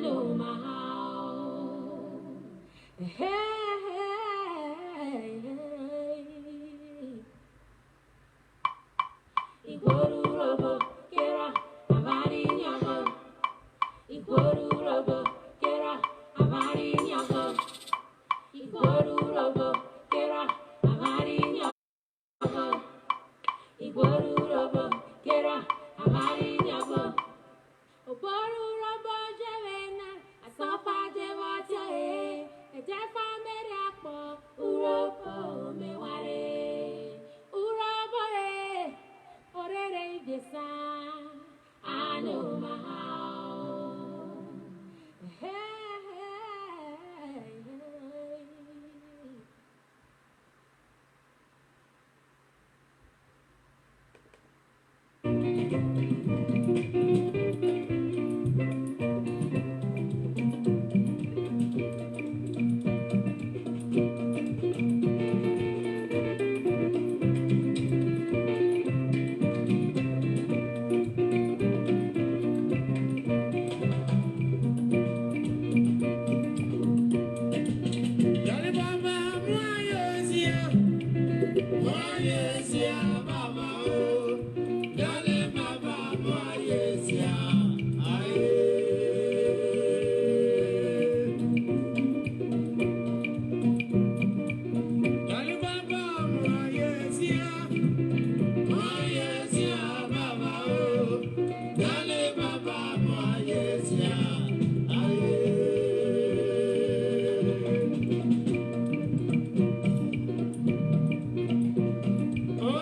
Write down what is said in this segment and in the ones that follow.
know my how. Hey, Iguaru robo, kera, amari nyago. Iguaru robo, kera, amari nyago. Iguaru robo, kera, amari nyago. Iguaru robo, kera, amari nyago. Oboru robo jevena, asofa jewote, ejefa meriakpo, urobo meware, urobo orere ibesa, I know my how. Hey, hey, hey. Oh,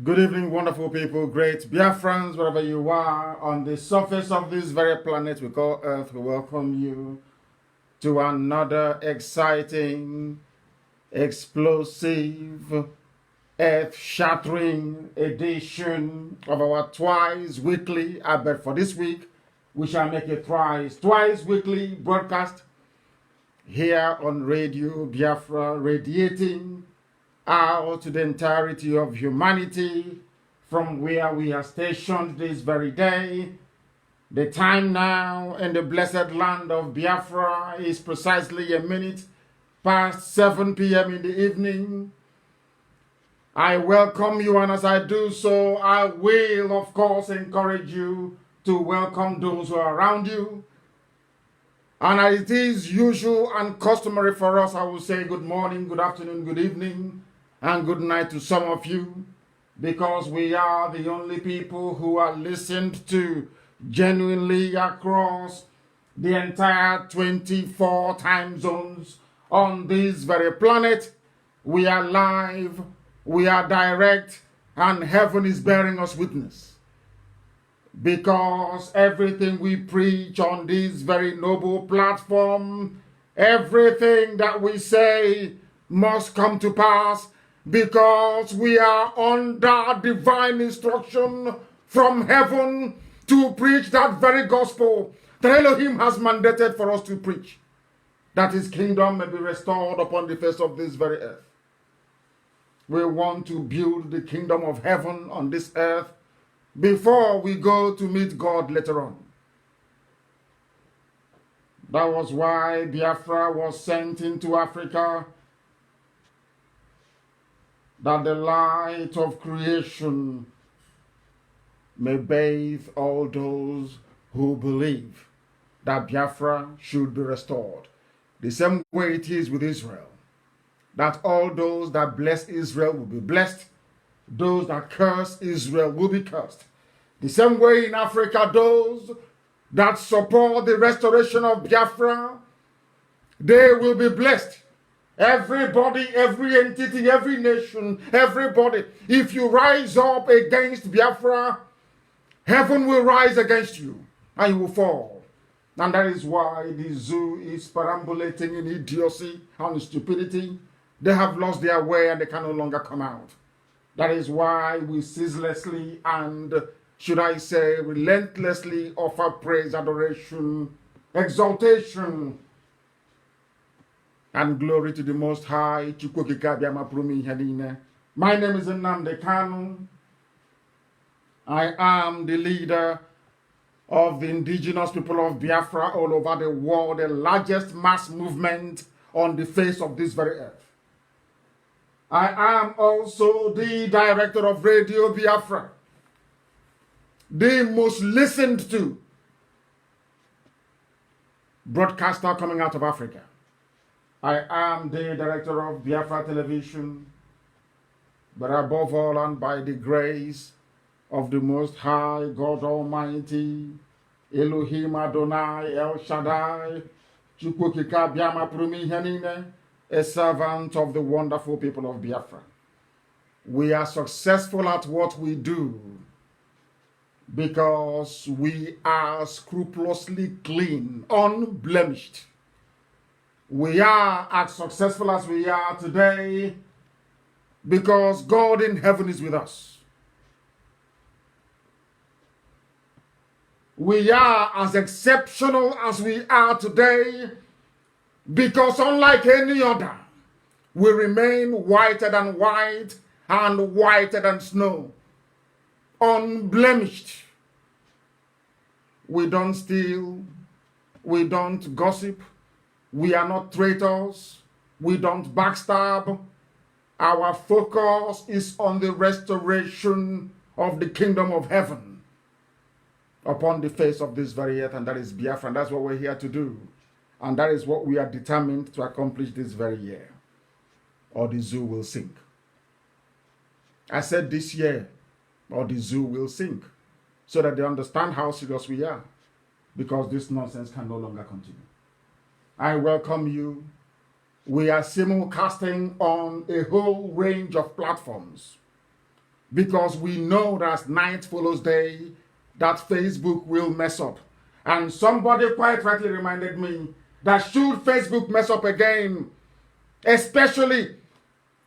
Good evening, wonderful people, great Biafrans, wherever you are on the surface of this very planet we call Earth. We welcome you to another exciting, explosive, earth-shattering edition of our twice weekly, I bet for this week, we shall make it twice weekly broadcast here on Radio Biafra, radiating out to the entirety of humanity from where we are stationed this very day. The time now in the blessed land of Biafra is precisely a minute past 7 p.m. in the evening. I welcome you, and as I do so, I will, of course, encourage you to welcome those who are around you. And as it is usual and customary for us, I will say good morning, good afternoon, good evening, and good night to some of you, because we are the only people who are listened to genuinely across the entire 24 time zones on this very planet. We are live, we are direct, and heaven is bearing us witness. Because everything we preach on this very noble platform, everything that we say must come to pass, because we are under divine instruction from heaven to preach that very gospel that Elohim has mandated for us to preach, that his kingdom may be restored upon the face of this very earth. We want to build the kingdom of heaven on this earth before we go to meet God later on. That was why Biafra was sent into Africa, that the light of creation may bathe all those who believe that Biafra should be restored. The same way it is with Israel, that all those that bless Israel will be blessed, those that curse Israel will be cursed. The same way in Africa, those that support the restoration of Biafra, they will be blessed. Everybody, every entity, every nation, everybody. If you rise up against Biafra, heaven will rise against you and you will fall. And that is why the zoo is perambulating in idiocy and stupidity. They have lost their way and they can no longer come out. That is why we ceaselessly and, should I say, relentlessly offer praise, adoration, exaltation, and glory to the Most High. My name is Nnamdi Kanu. I am the leader of the indigenous people of Biafra all over the world, the largest mass movement on the face of this very earth. I am also the director of Radio Biafra, the most listened to broadcaster coming out of Africa. I am the director of Biafra Television, but above all and by the grace of the Most High God Almighty, Elohim Adonai El Shaddai, Chukwukika Biama Prumi Henine, a servant of the wonderful people of Biafra. We are successful at what we do because we are scrupulously clean, unblemished. We are as successful as we are today because God in heaven is with us. We are as exceptional as we are today because unlike any other, we remain whiter than white and whiter than snow, unblemished. We don't steal, we don't gossip, we are not traitors, we don't backstab. Our focus is on the restoration of the kingdom of heaven upon the face of this very earth, and that is Biafra, and that's what we're here to do. And that is what we are determined to accomplish this very year, or the zoo will sink. I said this year, or the zoo will sink, so that they understand how serious we are, because this nonsense can no longer continue. I welcome you. We are simulcasting on a whole range of platforms. because we know that as night follows day, that Facebook will mess up. And somebody quite rightly reminded me that should Facebook mess up again, especially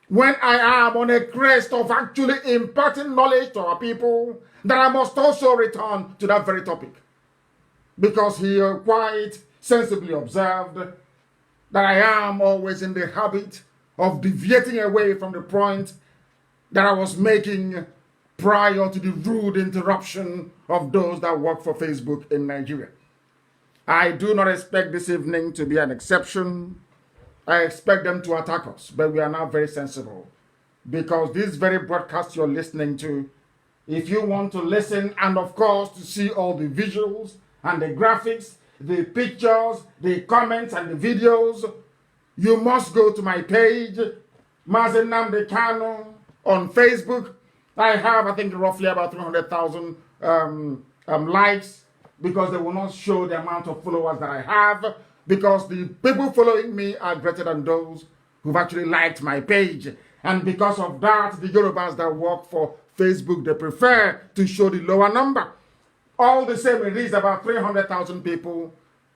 when I am on a crest of actually imparting knowledge to our people, that I must also return to that very topic. Because he quite sensibly observed that I am always in the habit of deviating away from the point that I was making prior to the rude interruption of those that work for Facebook in Nigeria. I do not expect this evening to be an exception. I expect them to attack us, but we are now very sensible. Because this very broadcast you're listening to, if you want to listen and of course to see all the visuals and the graphics, the pictures, the comments and the videos, you must go to my page, Mazen Nnamdi Kanu, on Facebook. I have, I think, roughly about 300,000 likes, because they will not show the amount of followers that I have, because the people following me are greater than those who've actually liked my page. And because of that, the Yorubas that work for Facebook, they prefer to show the lower number. All the same, it is about 300,000 people.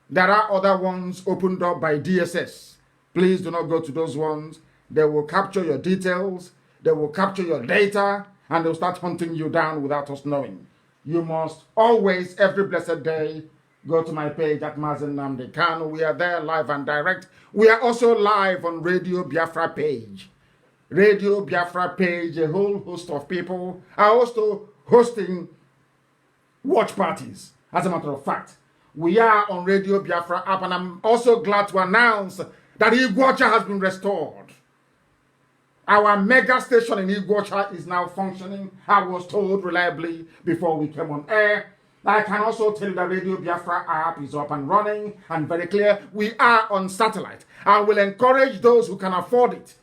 There are other ones opened up by DSS. Please do not go to those ones. They will capture your details, they will capture your data, and they'll start hunting you down without us knowing. You must always, every blessed day, go to my page at Mazen Nnamdi Kanu. We are there live and direct. We are also live on Radio Biafra page. Radio Biafra page, a whole host of people are also hosting watch parties. As a matter of fact, we are on Radio Biafra app, and I'm also glad to announce that Iguacha has been restored. Our mega station in Iguacha is now functioning, I was told reliably before we came on air. I can also tell you that Radio Biafra app is up and running and very clear. We are on satellite. I will encourage those who can afford it,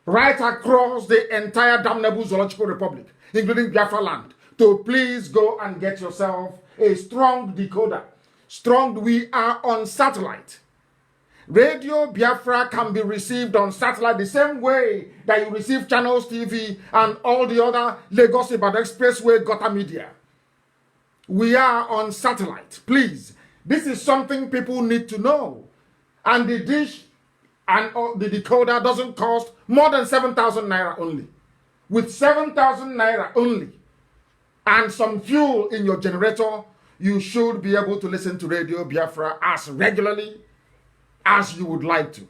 right across the entire damnable Zoological Republic, including Biafra land, to please go and get yourself a strong decoder. Strong, we are on satellite. Radio Biafra can be received on satellite the same way that you receive Channels TV and all the other Lagos Ibadan Expressway Gota Media. We are on satellite. Please, this is something people need to know. And the dish and the decoder doesn't cost more than 7,000 naira only. With 7,000 naira only and some fuel in your generator, you should be able to listen to Radio Biafra as regularly as you would like to.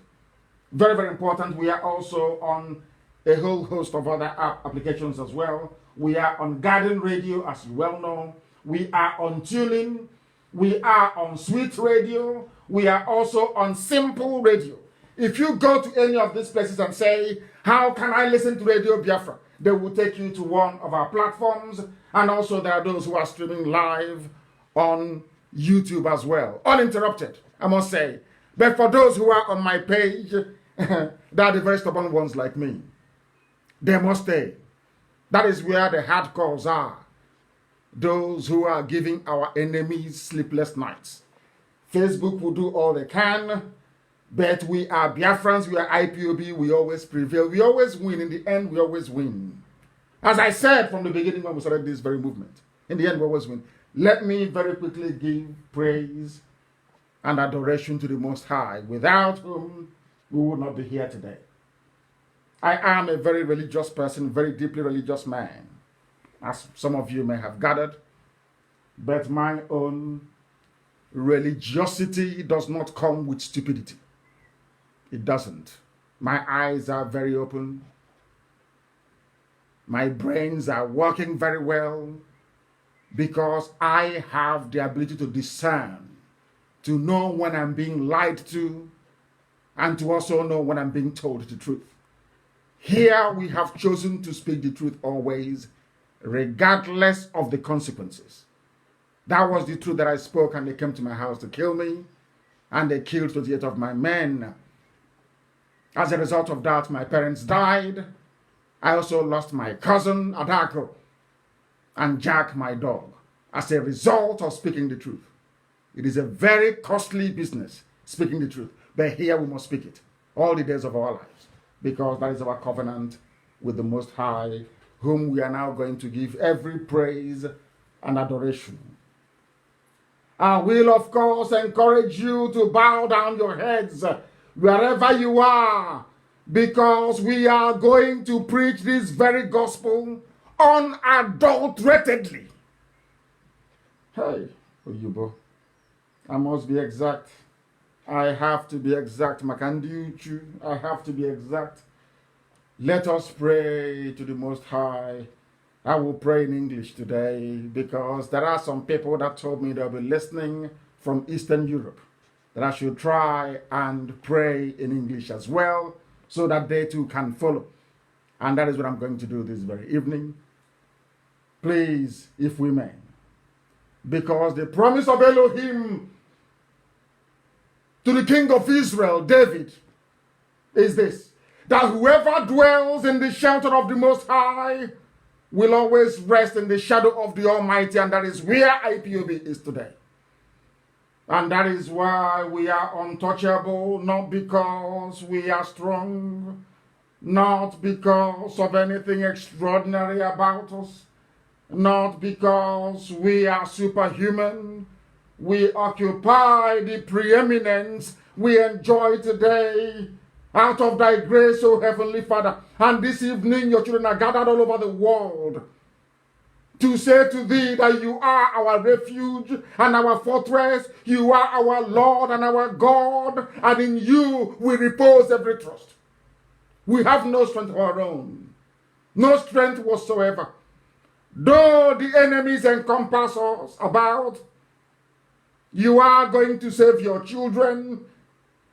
Very, very important. We are also on a whole host of other applications as well. We are on Garden Radio, as you well know. We are on Tuning. We are on Sweet Radio. We are also on Simple Radio. If you go to any of these places and say, how can I listen to Radio Biafra? They will take you to one of our platforms. And also there are those who are streaming live on YouTube as well. Uninterrupted, I must say. But for those who are on my page, they are the very stubborn ones like me. They must stay. That is where the hardcores are. Those who are giving our enemies sleepless nights. Facebook will do all they can, but we are Biafrans, we are IPOB, we always prevail. We always win. In the end, we always win. As I said from the beginning when we started this very movement, in the end, we always win. Let me very quickly give praise and adoration to the Most High, without whom we would not be here today. I am a very religious person, very deeply religious man, as some of you may have gathered, but my own religiosity does not come with stupidity. It doesn't. My eyes are very open. My brains are working very well because I have the ability to discern, to know when I'm being lied to, and to also know when I'm being told the truth. Here we have chosen to speak the truth always, regardless of the consequences. That was the truth that I spoke, and they came to my house to kill me, and they killed 28 of my men. As a result of that, my parents died. I also lost my cousin, Adako, and Jack, my dog, as a result of speaking the truth. It is a very costly business, speaking the truth. But here we must speak it all the days of our lives, because that is our covenant with the Most High, whom we are now going to give every praise and adoration. I will, of course, encourage you to bow down your heads wherever you are, because we are going to preach this very gospel unadulteratedly. Hey, Oyibo, I must be exact. I have to be exact. Makandiuchu, I have to be exact. Let us pray to the Most High. I will pray in English today because there are some people that told me they'll be listening from Eastern Europe, that I should try and pray in English as well so that they too can follow. And that is what I'm going to do this very evening. Please, if we may. Because the promise of Elohim to the king of Israel, David, is this: that whoever dwells in the shelter of the Most High will always rest in the shadow of the Almighty, and that is where IPOB is today. And that is why we are untouchable, not because we are strong, not because of anything extraordinary about us, not because we are superhuman. We occupy the preeminence we enjoy today out of thy grace, O Heavenly Father. And this evening your children are gathered all over the world to say to thee that you are our refuge and our fortress, you are our Lord and our God, and in you we repose every trust. We have no strength of our own, no strength whatsoever. Though the enemies encompass us about, you are going to save your children,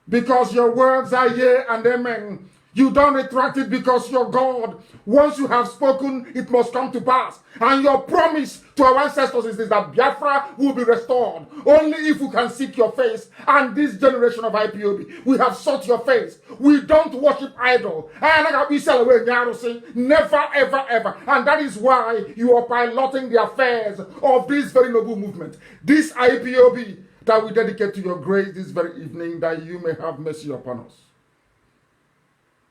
because your words are yea and amen. You don't retract it because you're God. Once you have spoken, it must come to pass. And your promise to our ancestors is this, that Biafra will be restored. Only if we can seek your face. And this generation of IPOB, we have sought your face. We don't worship idol. Never, ever, ever. And that is why you are piloting the affairs of this very noble movement. This IPOB that we dedicate to your grace this very evening, that you may have mercy upon us,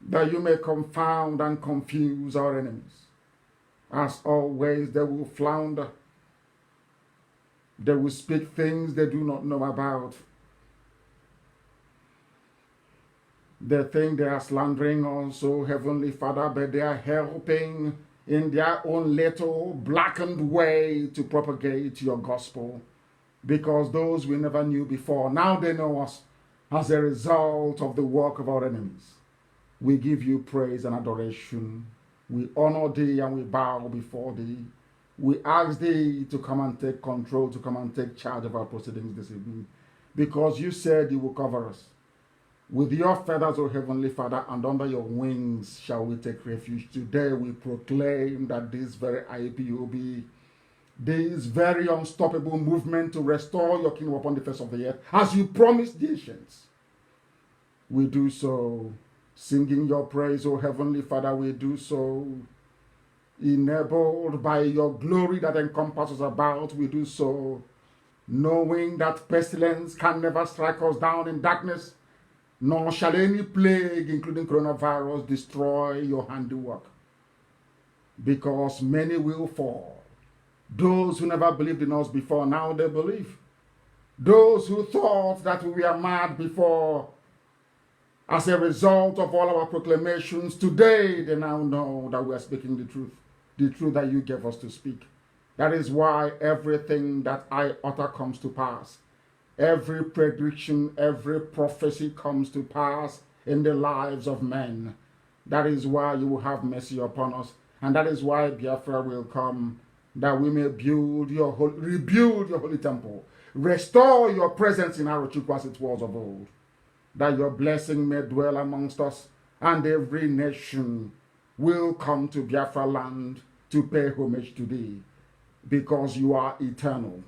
that you may confound and confuse our enemies. As always, they will flounder. They will speak things they do not know about. They think they are slandering also, Heavenly Father, but they are helping in their own little blackened way to propagate your gospel. Because those we never knew before, now they know us as a result of the work of our enemies. We give you praise and adoration. We honor thee and we bow before thee. We ask thee to come and take control, to come and take charge of our proceedings this evening. Because you said you will cover us. With your feathers, O Heavenly Father, and under your wings shall we take refuge. Today we proclaim that this very IPOB, this very unstoppable movement to restore your kingdom upon the face of the earth, as you promised the ancients, we do so singing your praise, O Heavenly Father. We do so enabled by your glory that encompasses about. We do so knowing that pestilence can never strike us down in darkness, nor shall any plague, including coronavirus, destroy your handiwork. Because many will fall. Those who never believed in us before, now they believe. Those who thought that we were mad before, as a result of all our proclamations, today they now know that we are speaking the truth that you gave us to speak. That is why everything that I utter comes to pass. Every prediction, every prophecy comes to pass in the lives of men. That is why you will have mercy upon us. And that is why Biafra will come, that we may rebuild your holy temple, restore your presence in Arochukwu as it was of old, that your blessing may dwell amongst us, and every nation will come to Biafra land to pay homage to thee, because you are eternal,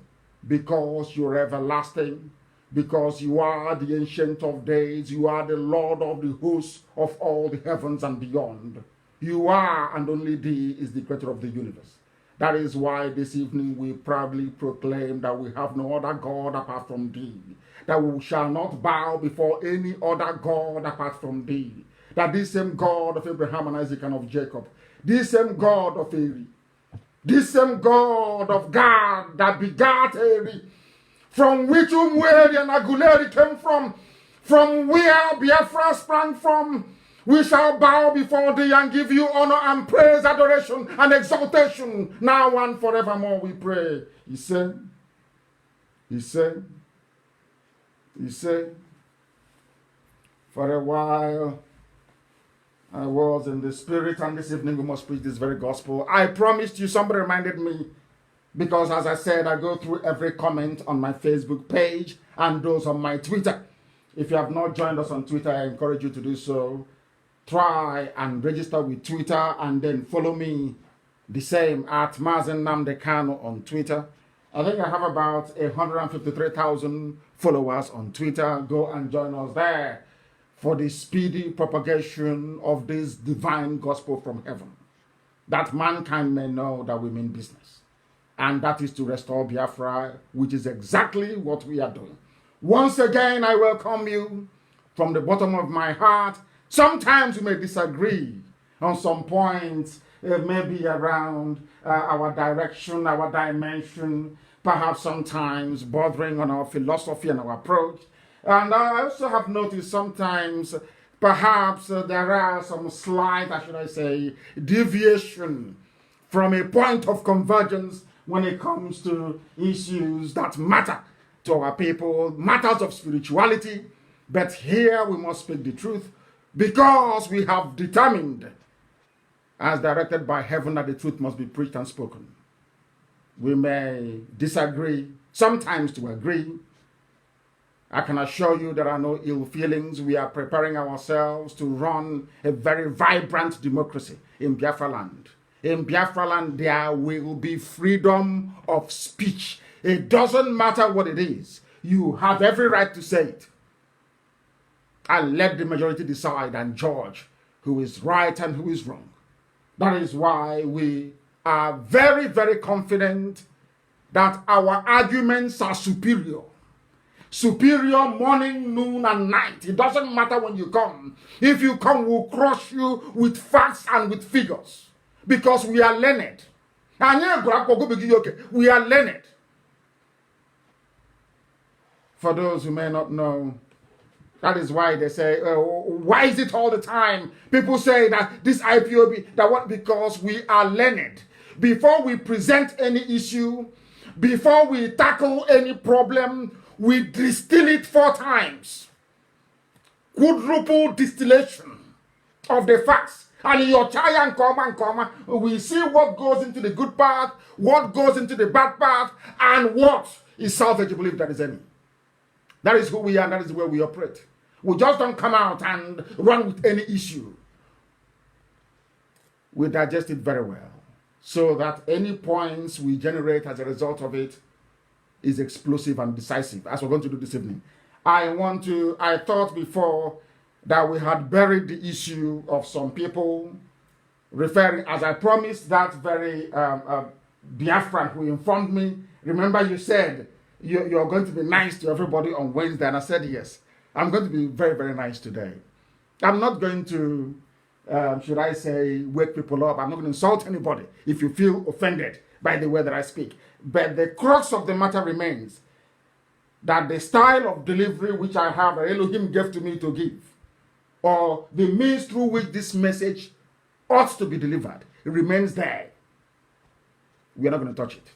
because you are everlasting, because you are the Ancient of Days, you are the Lord of the hosts of all the heavens and beyond. You are, and only thee is the creator of the universe. That is why this evening we proudly proclaim that we have no other God apart from thee, that we shall not bow before any other God apart from thee, that this same God of Abraham and Isaac and of Jacob, this same God of Eri, this same God of God that begat Eri, from which Umweri and Aguleri came from where Biafra sprang from, we shall bow before thee and give you honor and praise, adoration and exaltation, now and forevermore, we pray. He said, for a while I was in the spirit, and this evening we must preach this very gospel. I promised you, somebody reminded me, because as I said, I go through every comment on my Facebook page and those on my Twitter. If you have not joined us on Twitter, I encourage you to do so. Try and register with Twitter and then follow me the same at Mazen Namdekano on Twitter. I think I have about 153,000 followers on Twitter. Go and join us there for the speedy propagation of this divine gospel from heaven, that mankind may know that we mean business. And that is to restore Biafra, which is exactly what we are doing. Once again, I welcome you from the bottom of my heart. Sometimes we may disagree on some points, maybe around our direction, our dimension, perhaps sometimes bordering on our philosophy and our approach. And I also have noticed sometimes perhaps there are some slight, should I say, deviation from a point of convergence when it comes to issues that matter to our people, matters of spirituality. But here we must speak the truth, because we have determined, as directed by heaven, that the truth must be preached and spoken. We may disagree, sometimes to agree. I can assure you there are no ill feelings. We are preparing ourselves to run a very vibrant democracy in Biafra land. In Biafra land, there will be freedom of speech. It doesn't matter what it is. You have every right to say it. And let the majority decide and judge who is right and who is wrong. That is why we are very, very confident that our arguments are superior. Superior morning, noon, and night. It doesn't matter when you come. If you come, we'll crush you with facts and with figures. Because we are learned. We are learned. For those who may not know, that is why they say, why is it all the time? People say that this IPOB, that what? Because we are learned. Before we present any issue, before we tackle any problem, we distill it 4 times. Quadruple distillation of the facts. And in your chai and comma, we see what goes into the good part, what goes into the bad part, and what is salvageable if there is any. That is who we are, and that is where we operate. We just don't come out and run with any issue. We digest it very well, so that any points we generate as a result of it is explosive and decisive, as we're going to do this evening. I thought before that we had buried the issue of some people referring, as I promised, that very Biafran who informed me. Remember, you said you're going to be nice to everybody on Wednesday, and I said yes. I'm going to be very, very nice today. I'm not going to, should I say, wake people up. I'm not going to insult anybody if you feel offended by the way that I speak. But the crux of the matter remains that the style of delivery which I have, that Elohim gave to me to give, or the means through which this message ought to be delivered, it remains there. We are not going to touch it.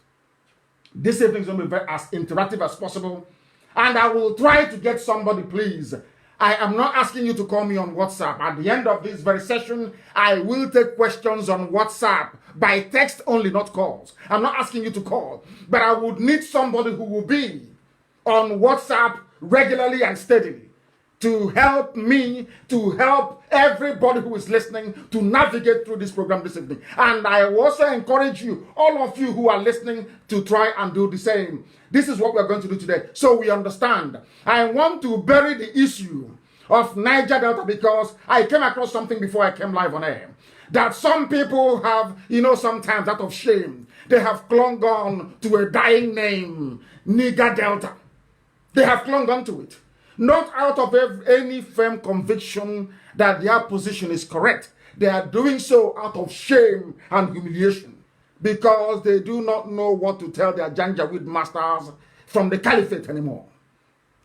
This evening is going to be as interactive as possible. And I will try to get somebody, please. I am not asking you to call me on WhatsApp. At the end of this very session, I will take questions on WhatsApp by text only, not calls. I'm not asking you to call, but I would need somebody who will be on WhatsApp regularly and steadily to help me, to help everybody who is listening to navigate through this program this evening. And I also encourage you, all of you who are listening, to try and do the same. This is what we're going to do today, so we understand. I want to bury the issue of Niger Delta because I came across something before I came live on air. That some people have, sometimes out of shame, they have clung on to a dying name, Niger Delta. They have clung on to it. not out of any firm conviction that their position is correct. They are doing so out of shame and humiliation because they do not know what to tell their Janjaweed masters from the caliphate anymore.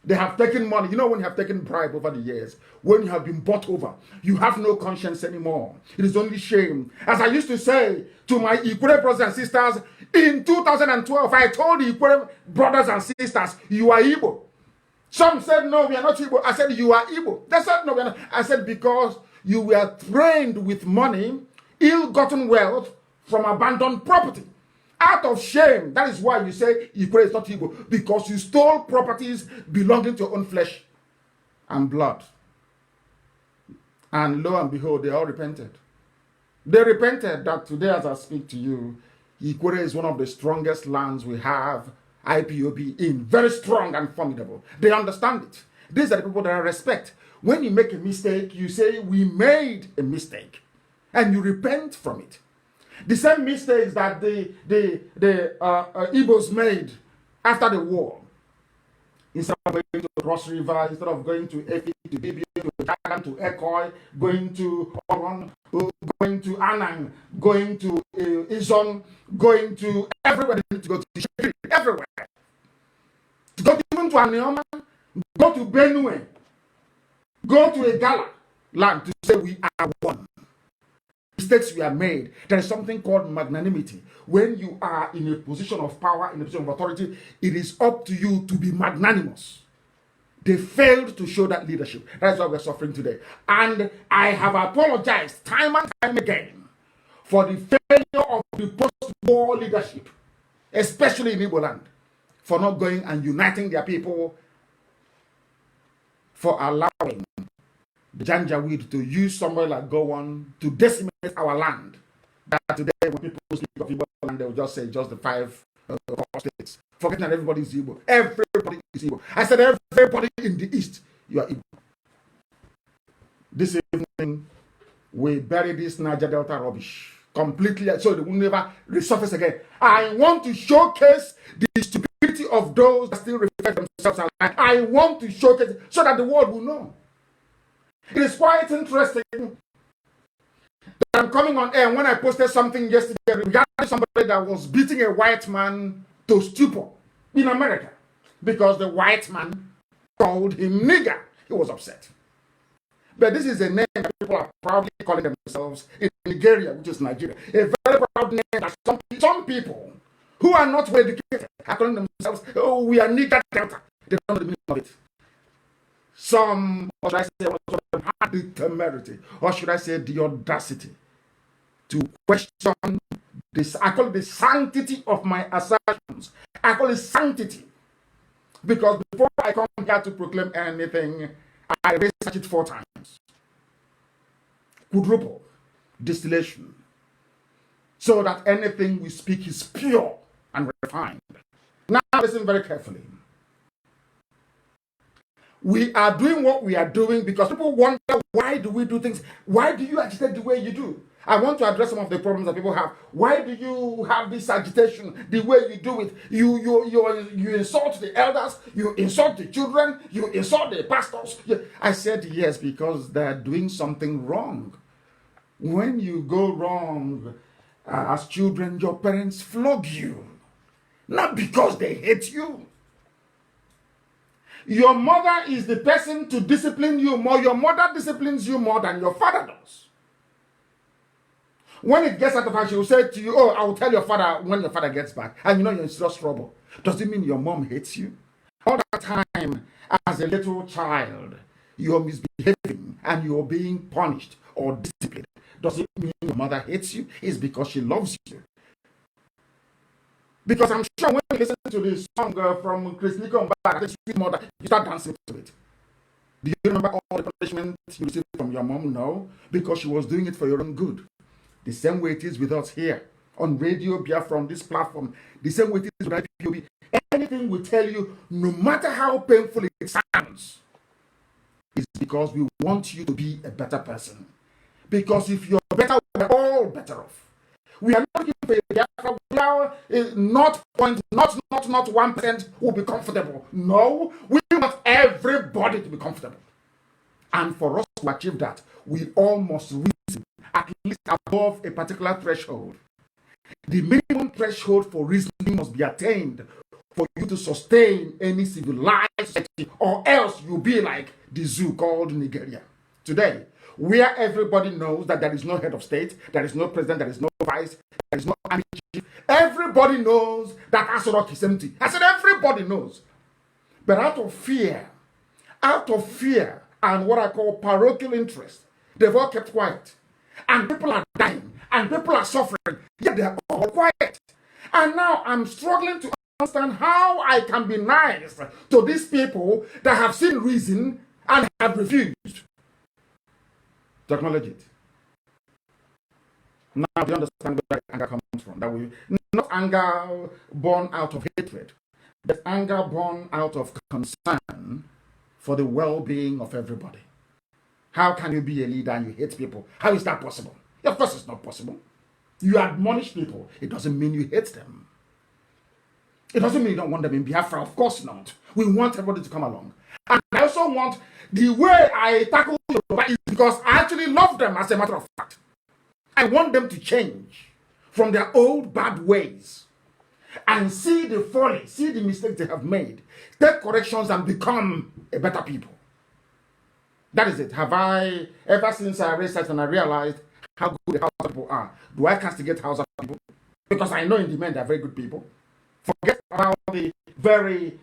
They have taken money. You know, when you have taken bribe over the years, when you have been bought over, you have no conscience anymore. It is only shame. As I used to say to my Ikwere brothers and sisters, in 2012, I told the Ikwere brothers and sisters, you are Igbo. Some said, no, we are not Igbo. I said, you are Igbo. They said, no, we are not. I said, because you were trained with money, ill-gotten wealth from abandoned property. Out of shame, that is why you say Igbo is not Igbo, because you stole properties belonging to your own flesh and blood. And lo and behold, they all repented. They repented that today, as I speak to you, Ikwere is one of the strongest lands we have IPOB in. Very strong and formidable. They understand it. These are the people that I respect. When you make a mistake, you say, we made a mistake. And you repent from it. The same mistakes that the Igbos made after the war. Instead of going to Cross River, instead of going to Efi, to Bibi, to Kagan, to Ekoi, going to Oron, going to Anang, going to Izon, going to everywhere, to go to Shiri, everywhere. To go even to Anioma, go to Benue, go to a Gala land to say we are one. Mistakes we are made. There is something called magnanimity. When you are in a position of power, in a position of authority, it is up to you to be magnanimous. They failed to show that leadership. That's why we're suffering today. And I have apologized time and time again for the failure of the post-war leadership, especially in Igbo land, for not going and uniting their people, for allowing the Janjaweed to use somewhere like Gowon to decimate our land. That today, when people speak of Igbo land, they will just say just the 5 states, forgetting that everybody is Igbo. Everybody is Igbo. I said everybody in the East, you are Igbo. This evening, we bury this Niger Delta rubbish completely, so it will never resurface again. I want to showcase the stupidity of those that still refer themselves as land. I want to showcase it so that the world will know. It is quite interesting that I'm coming on air when I posted something yesterday regarding somebody that was beating a white man to stupor in America because the white man called him nigger. He was upset. But this is a name that people are proudly calling themselves in Nigeria, which is Nigeria. A very proud name that some people who are not well educated are calling themselves, oh, we are nigger delta. They don't know the meaning of it. Some, or should I say, had the temerity, or should I say the audacity, to question this. I call it the sanctity of my assertions. I call it sanctity. Because before I come here to proclaim anything, I research it 4 times. Quadruple distillation. So that anything we speak is pure and refined. Now listen very carefully. We are doing what we are doing because people wonder, why do we do things? Why do you agitate the way you do? I want to address some of the problems that people have. Why do you have this agitation the way you do it? You insult the elders, you insult the children, you insult the pastors. I said yes, because they're doing something wrong. When you go wrong as children, your parents flog you. Not because they hate you. Your mother is the person to discipline you more. Your mother disciplines you more than your father does. When it gets out of hand, she will say to you, oh, I will tell your father when your father gets back. And you know you're in serious trouble. Does it mean your mom hates you? All that time, as a little child, you're misbehaving and you're being punished or disciplined. Does it mean your mother hates you? It's because she loves you. Because I'm sure when you listen to this song from Chris Nicole, Sweet Mother, you start dancing to it. Do you remember all the punishment you received from your mom? No, because she was doing it for your own good. The same way it is with us here on Radio Biafra, on this platform. The same way it is with IPOB. Anything we tell you, no matter how painful it sounds, is because we want you to be a better person. Because if you're better, we're all better off. We are not looking for a Biafra. We are not 1% will be comfortable. No, we want everybody to be comfortable. And for us to achieve that, we all must reason at least above a particular threshold. The minimum threshold for reasoning must be attained for you to sustain any civilized society, or else you'll be like the zoo called Nigeria today, where everybody knows that there is no head of state, there is no president, there is no vice, there is no army chief. Everybody knows that Asorok is empty. I said everybody knows. But out of fear, and what I call parochial interest, they've all kept quiet. And people are dying, and people are suffering, yet they're all quiet. And now I'm struggling to understand how I can be nice to these people that have seen reason and have refused to acknowledge it. Now we understand where anger comes from. That we not anger born out of hatred, but anger born out of concern for the well-being of everybody. How can you be a leader and you hate people? How is that possible? Of course it's not possible. You admonish people. It doesn't mean you hate them. It doesn't mean you don't want them in Biafra. Of course not. We want everybody to come along. And I also want the way I tackle Yoruba is because I actually love them, as a matter of fact. I want them to change from their old bad ways and see the folly, see the mistakes they have made, take corrections and become a better people. That is it. Have I, ever since I researched and I realized how good the Hausa people are, do I castigate Hausa people? Because I know in the men they're very good people. Forget about the very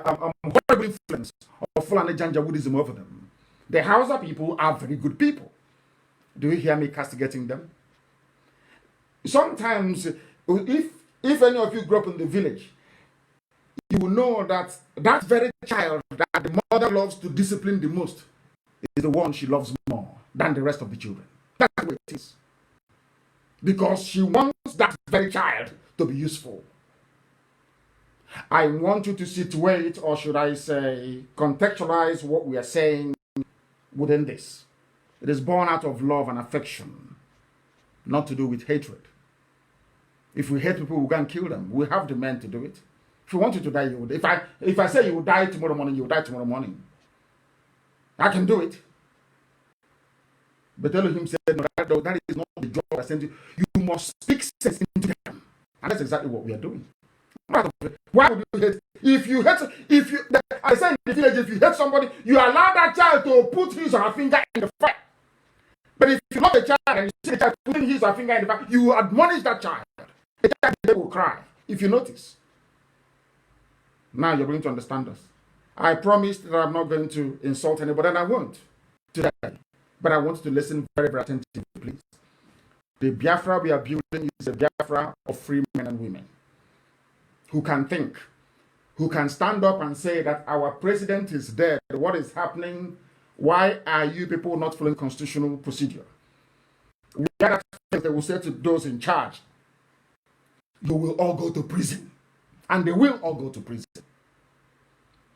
horrible influence of Fulani Janjaweedism over them. The Hausa people are very good people. Do you hear me castigating them? Sometimes, if any of you grew up in the village, you will know that that very child that the mother loves to discipline the most is the one she loves more than the rest of the children. That's the way it is. Because she wants that very child to be useful. I want you to situate, or should I say, contextualize what we are saying within this. It is born out of love and affection, not to do with hatred. If we hate people, we go and kill them. We have the men to do it. If you wanted to die, you would. If I say you will die tomorrow morning, you will die tomorrow morning. I can do it. But Elohim said, no, that is not the job I sent you. You must speak sense into them. And that's exactly what we are doing. Why would you hate? I said in the village, if you hate somebody, you allow that child to put his or her finger in the fire. But if you love the child and you see the child putting his or her finger in the fire, you admonish that child. The child will cry, if you notice. Now you're going to understand us. I promised that I'm not going to insult anybody, and I won't today. But I want you to listen very, very attentively, please. The Biafra we are building is a Biafra of free men and women who can think, who can stand up and say that our president is dead. What is happening? Why are you people not following constitutional procedure? They will say to those in charge, you will all go to prison. And they will all go to prison.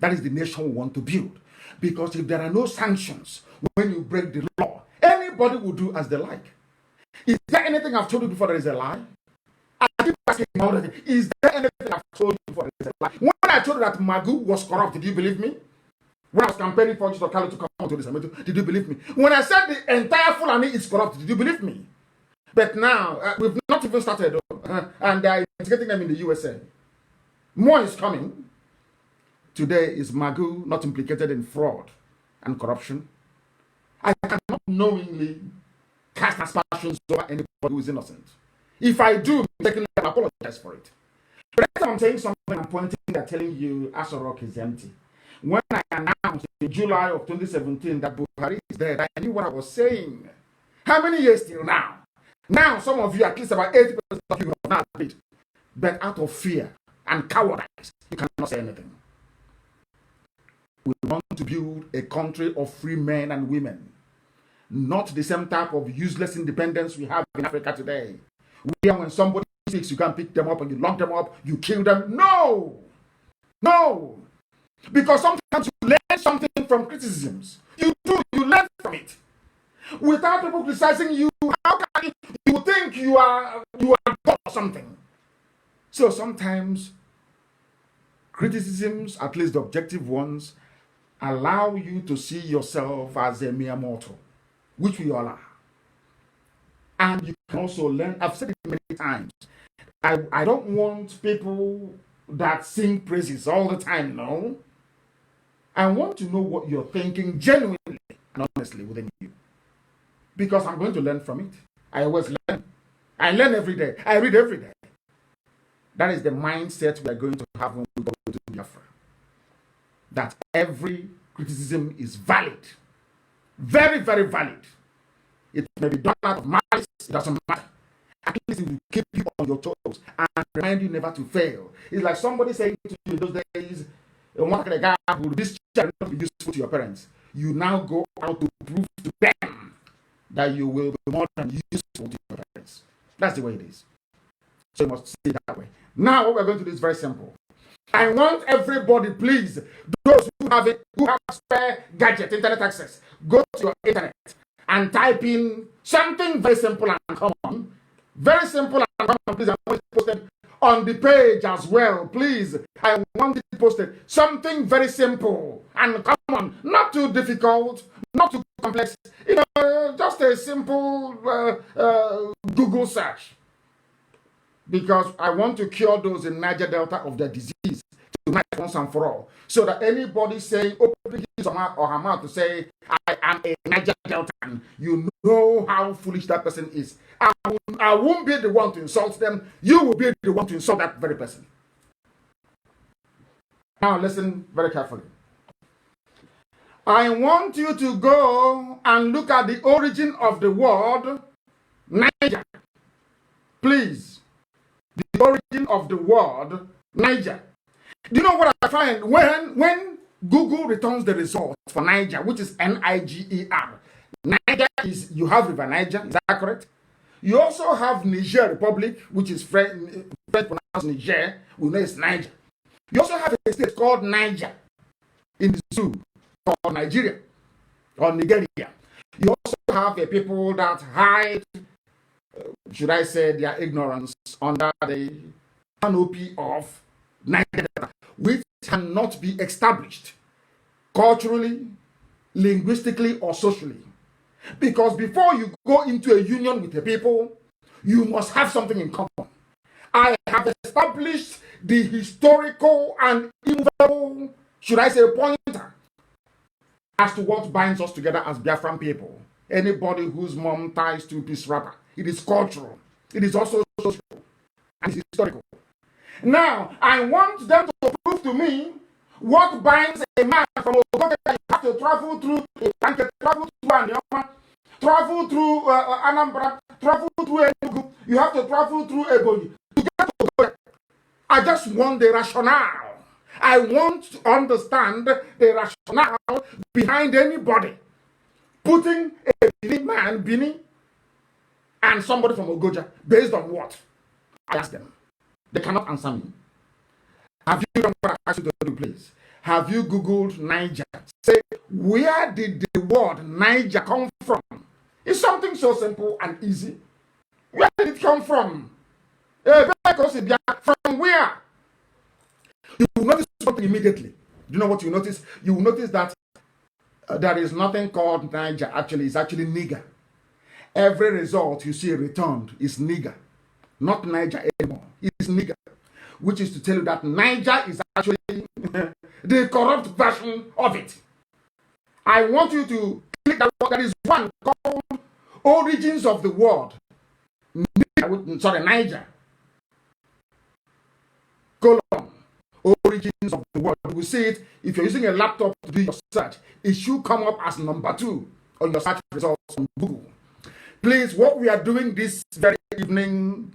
That is the nation we want to build. Because if there are no sanctions when you break the law, anybody will do as they like. Is there anything I've told you before that is a lie? I keep asking all the time, is there anything I've told you before that is a lie? When I told you that Magu was corrupt, did you believe me? When I was campaigning for Justo Kalu to come to this, did you believe me? When I said the entire Fulani is corrupt, did you believe me? But now, we've not even started, and they are investigating them in the USA. More is coming. Today is Magu not implicated in fraud and corruption. I cannot knowingly cast aspersions over anybody who is innocent. If I do, mistakenly, I'll apologize for it. But every time I'm saying something, I'm pointing at telling you Asorok is empty. When I announced in July of 2017 that Buhari is dead, I knew what I was saying. How many years till now? Now, some of you, at least about 80% of you, have not agreed. But out of fear and cowardice, you cannot say anything. We want to build a country of free men and women, not the same type of useless independence we have in Africa today. Where when somebody speaks, you can pick them up and you lock them up, you kill them. No! No! Because sometimes you learn something from criticisms. You do, you learn from it. Without people criticizing you, how can you think you are God or something? So sometimes criticisms, at least the objective ones, allow you to see yourself as a mere mortal, which we all are. And you can also learn, I've said it many times, I don't want people that sing praises all the time, no. I want to know what you're thinking genuinely and honestly within you. Because I'm going to learn from it. I always learn. I learn every day. I read every day. That is the mindset we are going to have when we go to Biafra. That every criticism is valid. Very, very valid. It may be done out of malice, it doesn't matter. At least it will keep you on your toes and remind you never to fail. It's like somebody saying to you in those days, what kind of guy will this child not be useful to your parents? You now go out to prove to them that you will be more than useful to your parents. That's the way it is. So you must see it that way. Now what we're going to do is very simple. I want everybody, please, those who have spare gadget, internet access, go to your internet and type in something very simple and common. Very simple and common, please. I want it posted on the page as well, please. I want it posted. Something very simple and common, not too difficult, not too complex. Just a simple Google search. Because I want to cure those in Niger Delta of their disease tonight once and for all. So that anybody saying, open his or her mouth to say, I am a Niger Deltan, you know how foolish that person is. I won't be the one to insult them. You will be the one to insult that very person. Now listen very carefully. I want you to go and look at the origin of the word Niger. Please. The origin of the word Niger. Do you know what I find? When Google returns the result for Niger, which is Niger, Niger is, you have River Niger, is that correct? You also have Niger Republic, which is French pronounced Niger, we know it's Niger. You also have a state called Niger in the zoo, called Nigeria, or Nigeria. You also have a people that hide, should I say, their ignorance under the canopy of Nigeria, which cannot be established culturally, linguistically, or socially. Because before you go into a union with a people, you must have something in common. I have established the historical and immovable, should I say, pointer as to what binds us together as Biafran people. Anybody whose mom ties two-piece wrapper, it is cultural, it is also social, and it's historical. Now, I want them to prove to me what binds a man from Ogoke. You have to travel through travel through Anioma, travel through Anambra, travel through Enugu. You have to travel through Ebonyi to get to Ogoke. I just want the rationale. I want to understand the rationale behind anybody putting a Bini man, Bini, and somebody from Ogoja, based on what? I ask them. They cannot answer me. Have you done what I asked you to do, please? Have you Googled Niger? Say, where did the word Niger come from? It's something so simple and easy. Where did it come from? From where? You will notice something immediately. Do you know what you notice? You will notice that there is nothing called Niger. Actually, it's actually nigger. Every result you see returned is nigger. Not Niger anymore. It's nigger. Which is to tell you that Niger is actually the corrupt version of it. I want you to click that word. There is one called Origins of the Word. Niger. Colon. Origins of the Word. You will see it if you're using a laptop to do your search. It should come up as number 2 on your search results on Google. Please, what we are doing this very evening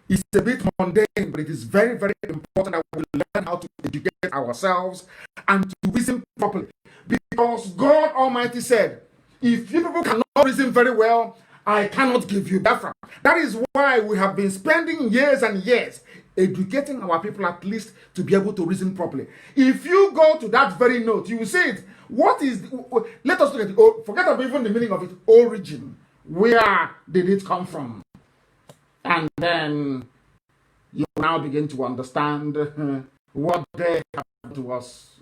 is a bit mundane, but it is very, very important that we learn how to educate ourselves and to reason properly. Because God Almighty said, if you people cannot reason very well, I cannot give you Biafra. That is why we have been spending years and years educating our people at least to be able to reason properly. If you go to that very note, you will see it. What is, let us look at it, forget about even the meaning of it, origin. Where did it come from? And then you now begin to understand what they have done to us.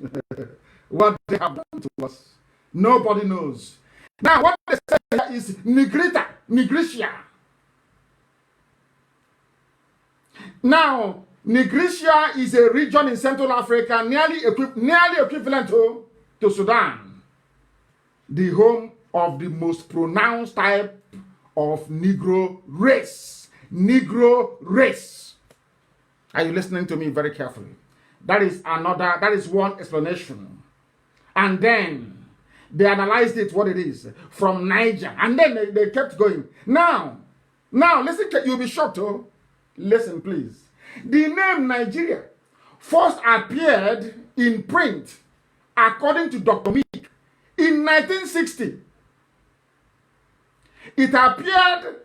What they have done to us. Nobody knows. Now, what they say here is Nigrita, Nigritia. Now, Nigritia is a region in Central Africa nearly equivalent to Sudan, the home of the most pronounced type of Negro race. Negro race. Are you listening to me very carefully? That is one explanation. And then they analyzed it, what it is, from Niger. And then they kept going. Now, listen, you'll be shocked, oh. Listen, please. The name Nigeria first appeared in print, according to Dr. Meek, in 1960. It appeared,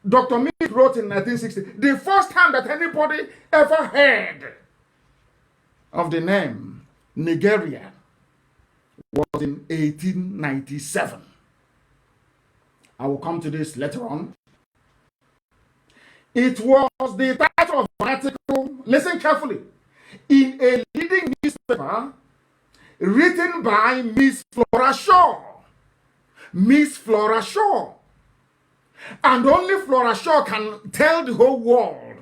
Dr. Meek wrote in 1960, the first time that anybody ever heard of the name Nigeria was in 1897. I will come to this later on. It was the title of an article, listen carefully, in a leading newspaper written by Miss Flora Shaw. Miss Flora Shaw. And only Flora Shaw can tell the whole world,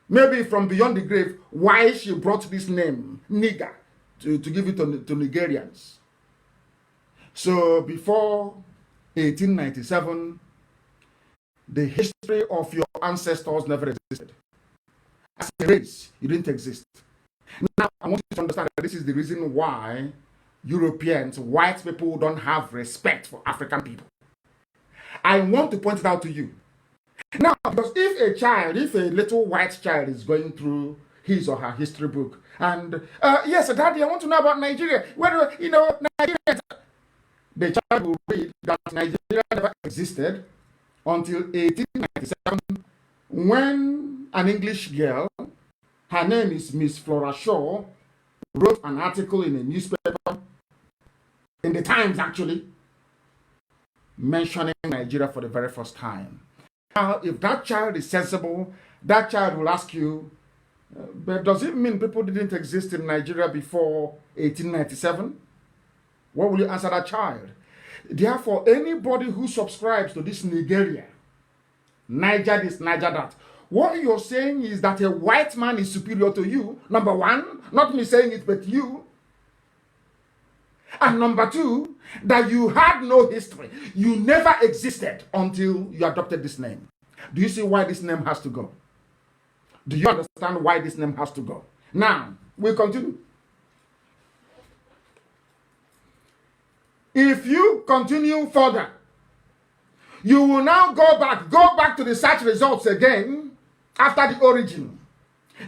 maybe from beyond the grave, why she brought this name, Niger, to give it to Nigerians. So before 1897, the history of your ancestors never existed. As a race, you didn't exist. Now, I want you to understand that this is the reason why Europeans, white people, don't have respect for African people. I want to point it out to you. Now, because if a little white child is going through his or her history book, and, yes, Daddy, I want to know about Nigeria. Where do, Nigeria? The child will read that Nigeria never existed until 1897, when an English girl, her name is Miss Flora Shaw, wrote an article in a newspaper, in the Times actually, mentioning Nigeria for the very first time. Now, if that child is sensible, that child will ask you, but does it mean people didn't exist in Nigeria before 1897? What will you answer that child? Therefore, anybody who subscribes to this Nigeria, Niger this, Niger that, what you're saying is that a white man is superior to you, number one, not me saying it, but you. And number two, that you had no history. You never existed until you adopted this name. Do you see why this name has to go? Do you understand why this name has to go? Now, we continue. If you continue further, you will now go back to the search results again after the origin.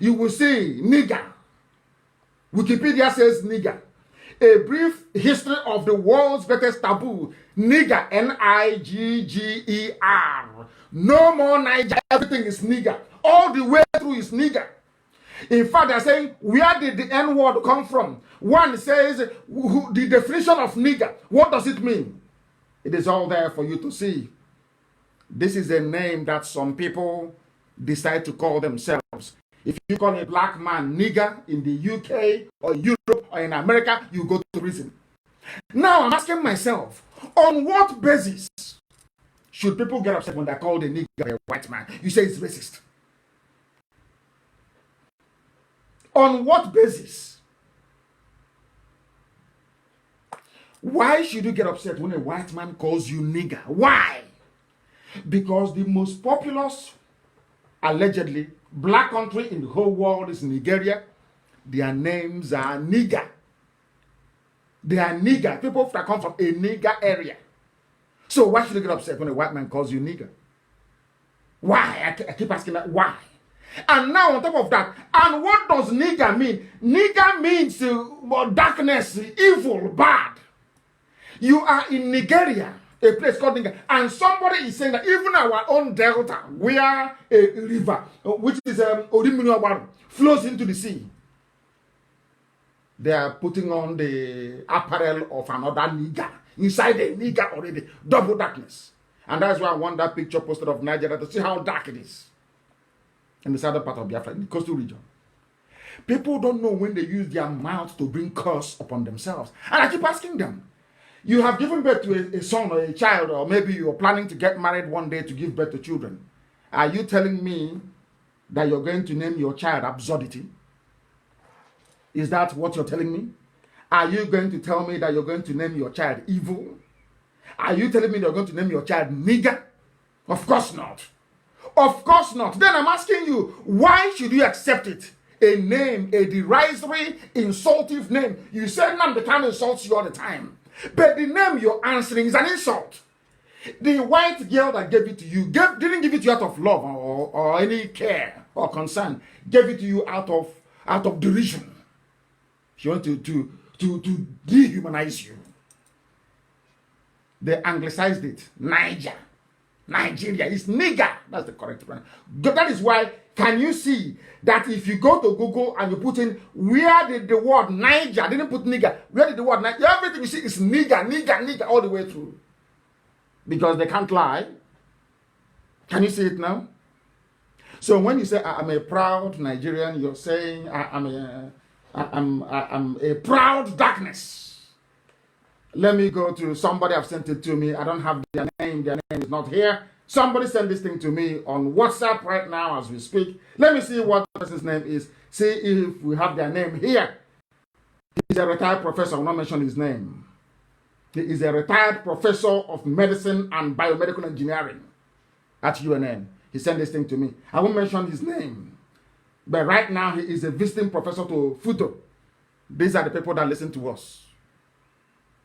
You will see nigger. Wikipedia says nigger. A brief history of the world's greatest taboo. Nigger, N-I-G-G-E-R. No more Niger, everything is nigger. All the way through is nigger. In fact, they're saying, where did the N word come from? One says, the definition of nigger. What does it mean? It is all there for you to see. This is a name that some people decide to call themselves. If you call a black man nigger in the UK or Europe or in America, you go to prison. Now I'm asking myself, on what basis should people get upset when they're called a nigger by a white man? You say it's racist. On what basis? Why should you get upset when a white man calls you nigger? Why? Because the most populous, allegedly, black country in the whole world is Nigeria. Their names are nigger. They are nigger. People that come from a nigger area. So why should you get upset when a white man calls you nigger? Why? I keep asking that. Why? And now on top of that, and what does nigger mean? Nigger means darkness, evil, bad. You are in Nigeria, a place called Niger, and somebody is saying that even our own delta, where a river, which is Odiminuabaru, flows into the sea, they are putting on the apparel of another nigger, inside the nigger already, double darkness. And that's why I want that picture posted of Nigeria to see how dark it is in the southern part of Biafra, in the coastal region. People don't know when they use their mouth to bring curse upon themselves. And I keep asking them, you have given birth to a son or a child, or maybe you're planning to get married one day to give birth to children. Are you telling me that you're going to name your child absurdity? Is that what you're telling me? Are you going to tell me that you're going to name your child evil? Are you telling me you're going to name your child nigger? Of course not. Of course not. Then I'm asking you, why should you accept it? A name, a derisory, insultive name. You said Nnamdi Kanu insults you all the time. But the name you're answering is an insult. The white girl that gave it to you didn't give it to you out of love or any care or concern. Gave it to you out of derision. She wanted to dehumanize you. They anglicized it. Nigeria is nigger. That's the correct one. That is why, can you see that if you go to Google and you put in, where did the word Niger, I didn't put nigger, where did the word Niger, everything you see is nigger all the way through. Because they can't lie. Can you see it now? So when you say, I'm a proud Nigerian, you're saying, I'm a proud darkness. Let me go to somebody have sent it to me. I don't have their name. Their name is not here. Somebody sent this thing to me on WhatsApp right now as we speak. Let me see what the person's name is. See if we have their name here. He's a retired professor. I will not mention his name. He is a retired professor of medicine and biomedical engineering at UNN. He sent this thing to me. I won't mention his name. But right now, he is a visiting professor to Futo. These are the people that listen to us.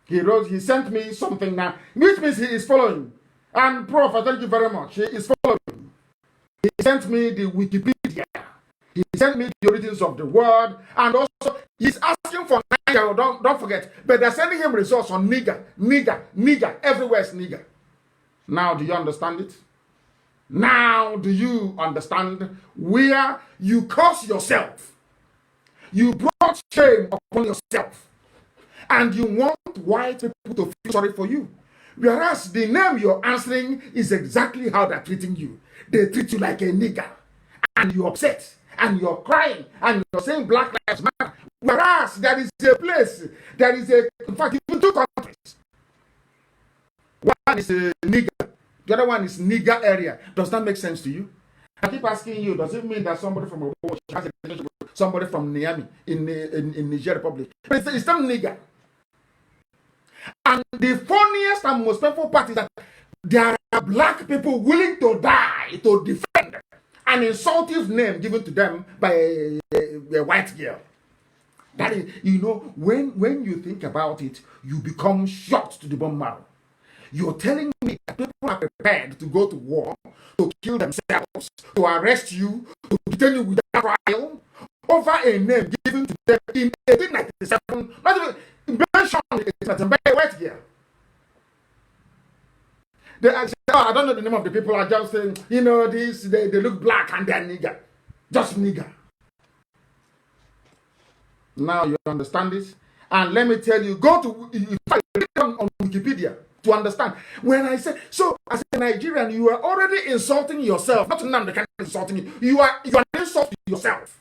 He sent me something now, which means he is following. And Prof, I thank you very much. He is following. He sent me the Wikipedia. He sent me the origins of the word. And also, he's asking for nigger. Don't forget. But they're sending him results on nigger. Everywhere is nigger. Now, do you understand it? Now, do you understand where you curse yourself? You brought shame upon yourself. And you want white people to feel sorry for you. Whereas the name you're answering is exactly how they're treating you. They treat you like a nigger. And you're upset. And you're crying. And you're saying Black Lives Matter. Whereas there is a place, in fact, even two countries. One is a nigger. The other one is nigger area. Does that make sense to you? I keep asking you, does it mean that somebody from Obosh has a relationship with somebody from Niamey in Niger Republic? But it's still nigger. And the funniest and most painful part is that there are black people willing to die to defend an insultive name given to them by a white girl. That is, when you think about it, you become shocked to the bone marrow. You're telling me that people are prepared to go to war, to kill themselves, to arrest you, to detain you without trial, over a name given to them in 1897, not even mentioned by a white girl. They say, I don't know the name of the people, are just saying, they look black and they're nigger. Just nigger. Now you understand this? And let me tell you, go to on Wikipedia to understand. When I say, so as a Nigerian, you are already insulting yourself. Not Nnamdi Kanu insulting you. You are an insult to yourself.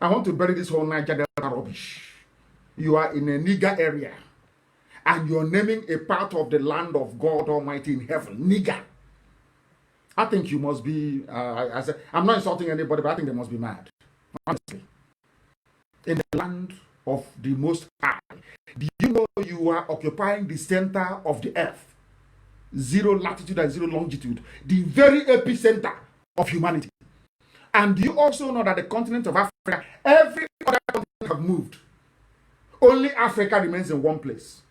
I want to bury this whole Niger Delta rubbish. You are in a nigger area. And you're naming a part of the land of God Almighty in heaven. Nigger. I think you must be, I'm not insulting anybody, but I think they must be mad. Honestly. In the land of the Most High, do you know you are occupying the center of the earth? Zero latitude and zero longitude. The very epicenter of humanity. And do you also know that the continent of Africa, every other continent have moved? Only Africa remains in one place.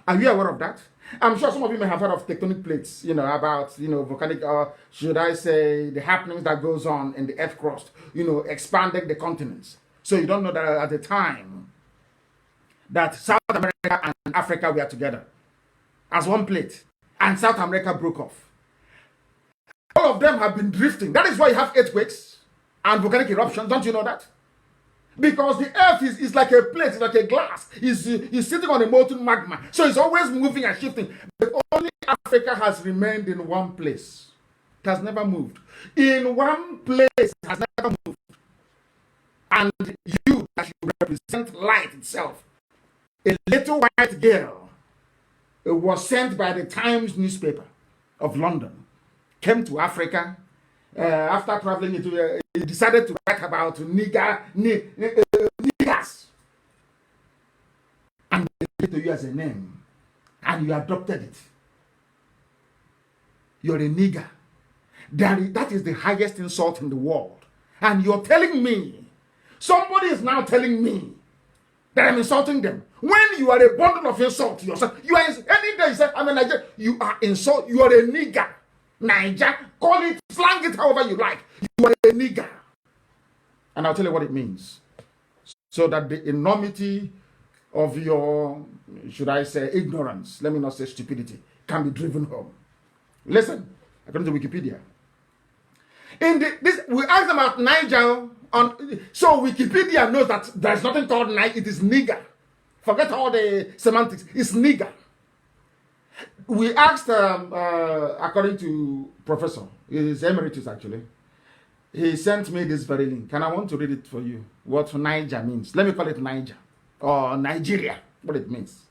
Are you aware of that? I'm sure some of you may have heard of tectonic plates, about, volcanic, should I say, the happenings that goes on in the earth crust, expanding the continents. So you don't know that at the time that South America and Africa were together as one plate, and South America broke off. All of them have been drifting. That is why you have earthquakes and volcanic eruptions. Don't you know that? Because the earth is like a plate, it's like a glass. It's sitting on a molten magma. So it's always moving and shifting. But only Africa has remained in one place. It has never moved. In one place, it has never moved. And you, that you represent light itself, a little white girl, was sent by the Times newspaper of London, came to Africa. After traveling into, he decided to write about niggers, and they gave it to you as a name, and you adopted it. You're a nigger. That is the highest insult in the world, and you're telling me, somebody is now telling me that I'm insulting them. When you are a bundle of insult yourself, you are any day you say I'm a Niger, you are insult. You are a nigger. Niger, call it, slang it however you like. You are a nigger. And I'll tell you what it means. So that the enormity of your, should I say, ignorance, let me not say stupidity, can be driven home. Listen, according to Wikipedia. We asked about Niger, so Wikipedia knows that there's nothing called Niger, it is nigger. Forget all the semantics, it's nigger. We asked, according to Professor, he's emeritus actually, he sent me this very link, and I want to read it for you, what Niger means. Let me call it Niger, or Nigeria, what it means.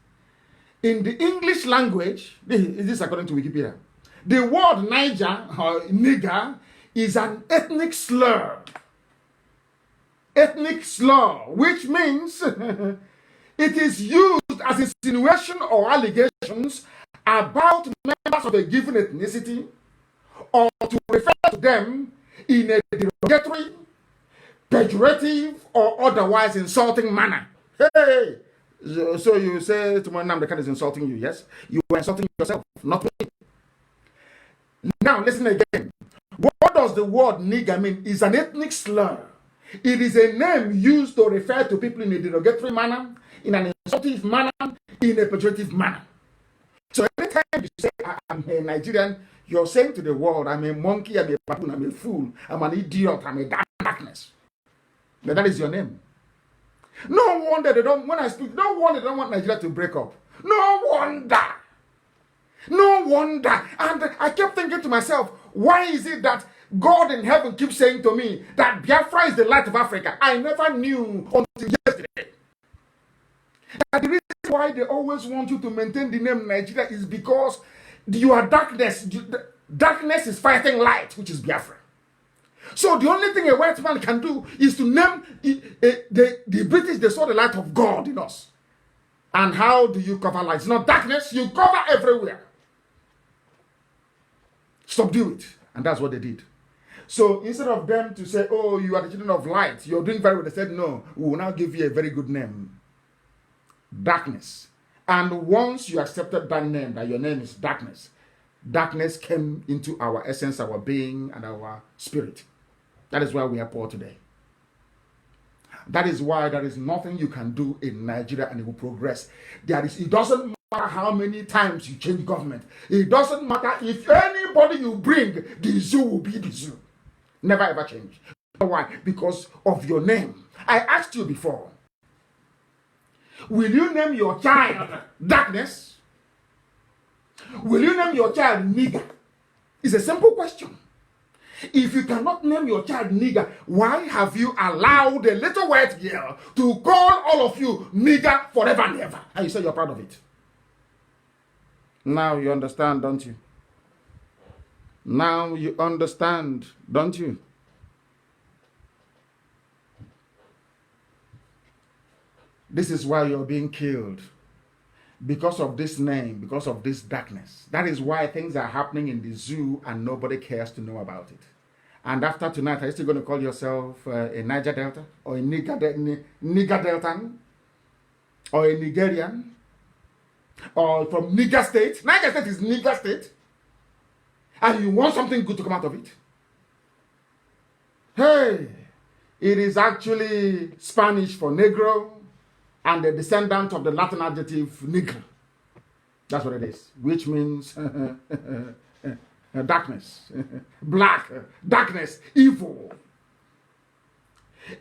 In the English language, this is according to Wikipedia, the word Niger, or nigger, is an ethnic slur. Ethnic slur, which means it is used as insinuation or allegations about members of a given ethnicity, or to refer to them in a derogatory, pejorative, or otherwise insulting manner. Hey! So you say to my name, the cat is insulting you, yes? You are insulting yourself, not me. Now listen again. What does the word nigger mean? It's an ethnic slur. It is a name used to refer to people in a derogatory manner, in an insulting manner, in a pejorative manner. So anytime you say, I'm a Nigerian, you're saying to the world, I'm a monkey, I'm a baboon, I'm a fool, I'm an idiot, I'm a darkness. But that is your name. No wonder they don't, when I speak, no wonder they don't want Nigeria to break up. No wonder. No wonder. And I kept thinking to myself, why is it that God in heaven keeps saying to me that Biafra is the light of Africa? I never knew until yesterday. And the reason why they always want you to maintain the name Nigeria is because you are darkness. Darkness is fighting light, which is Biafra. So the only thing a white man can do is to name the British. They saw the light of God in us. And how do you cover light? It's not darkness. You cover everywhere. Subdue it. And that's what they did. So instead of them to say, oh, you are the children of light, you're doing very well, they said, no, we will now give you a very good name. Darkness. And once you accepted that name, that your name is darkness, darkness came into our essence, our being, and our spirit. That is why we are poor today. That is why there is nothing you can do in Nigeria and it will progress. It doesn't matter how many times you change government. It doesn't matter if anybody you bring, the zoo will be the zoo. Never ever change. Why? Because of your name. I asked you before, will you name your child darkness? Will you name your child nigger? It's a simple question. If you cannot name your child nigger, why have you allowed a little white girl to call all of you nigger forever and ever? And you say you're proud of it. Now you understand, don't you? Now you understand, don't you? This is why you're being killed. Because of this name, because of this darkness. That is why things are happening in the zoo and nobody cares to know about it. And after tonight, are you still going to call yourself a Niger Delta? Or a Niger Deltan? Or a Nigerian? Or from Niger State? Niger State is Niger State. And you want something good to come out of it? Hey, it is actually Spanish for Negro, and the descendant of the Latin adjective negro. That's what it is, which means darkness, black, darkness, evil.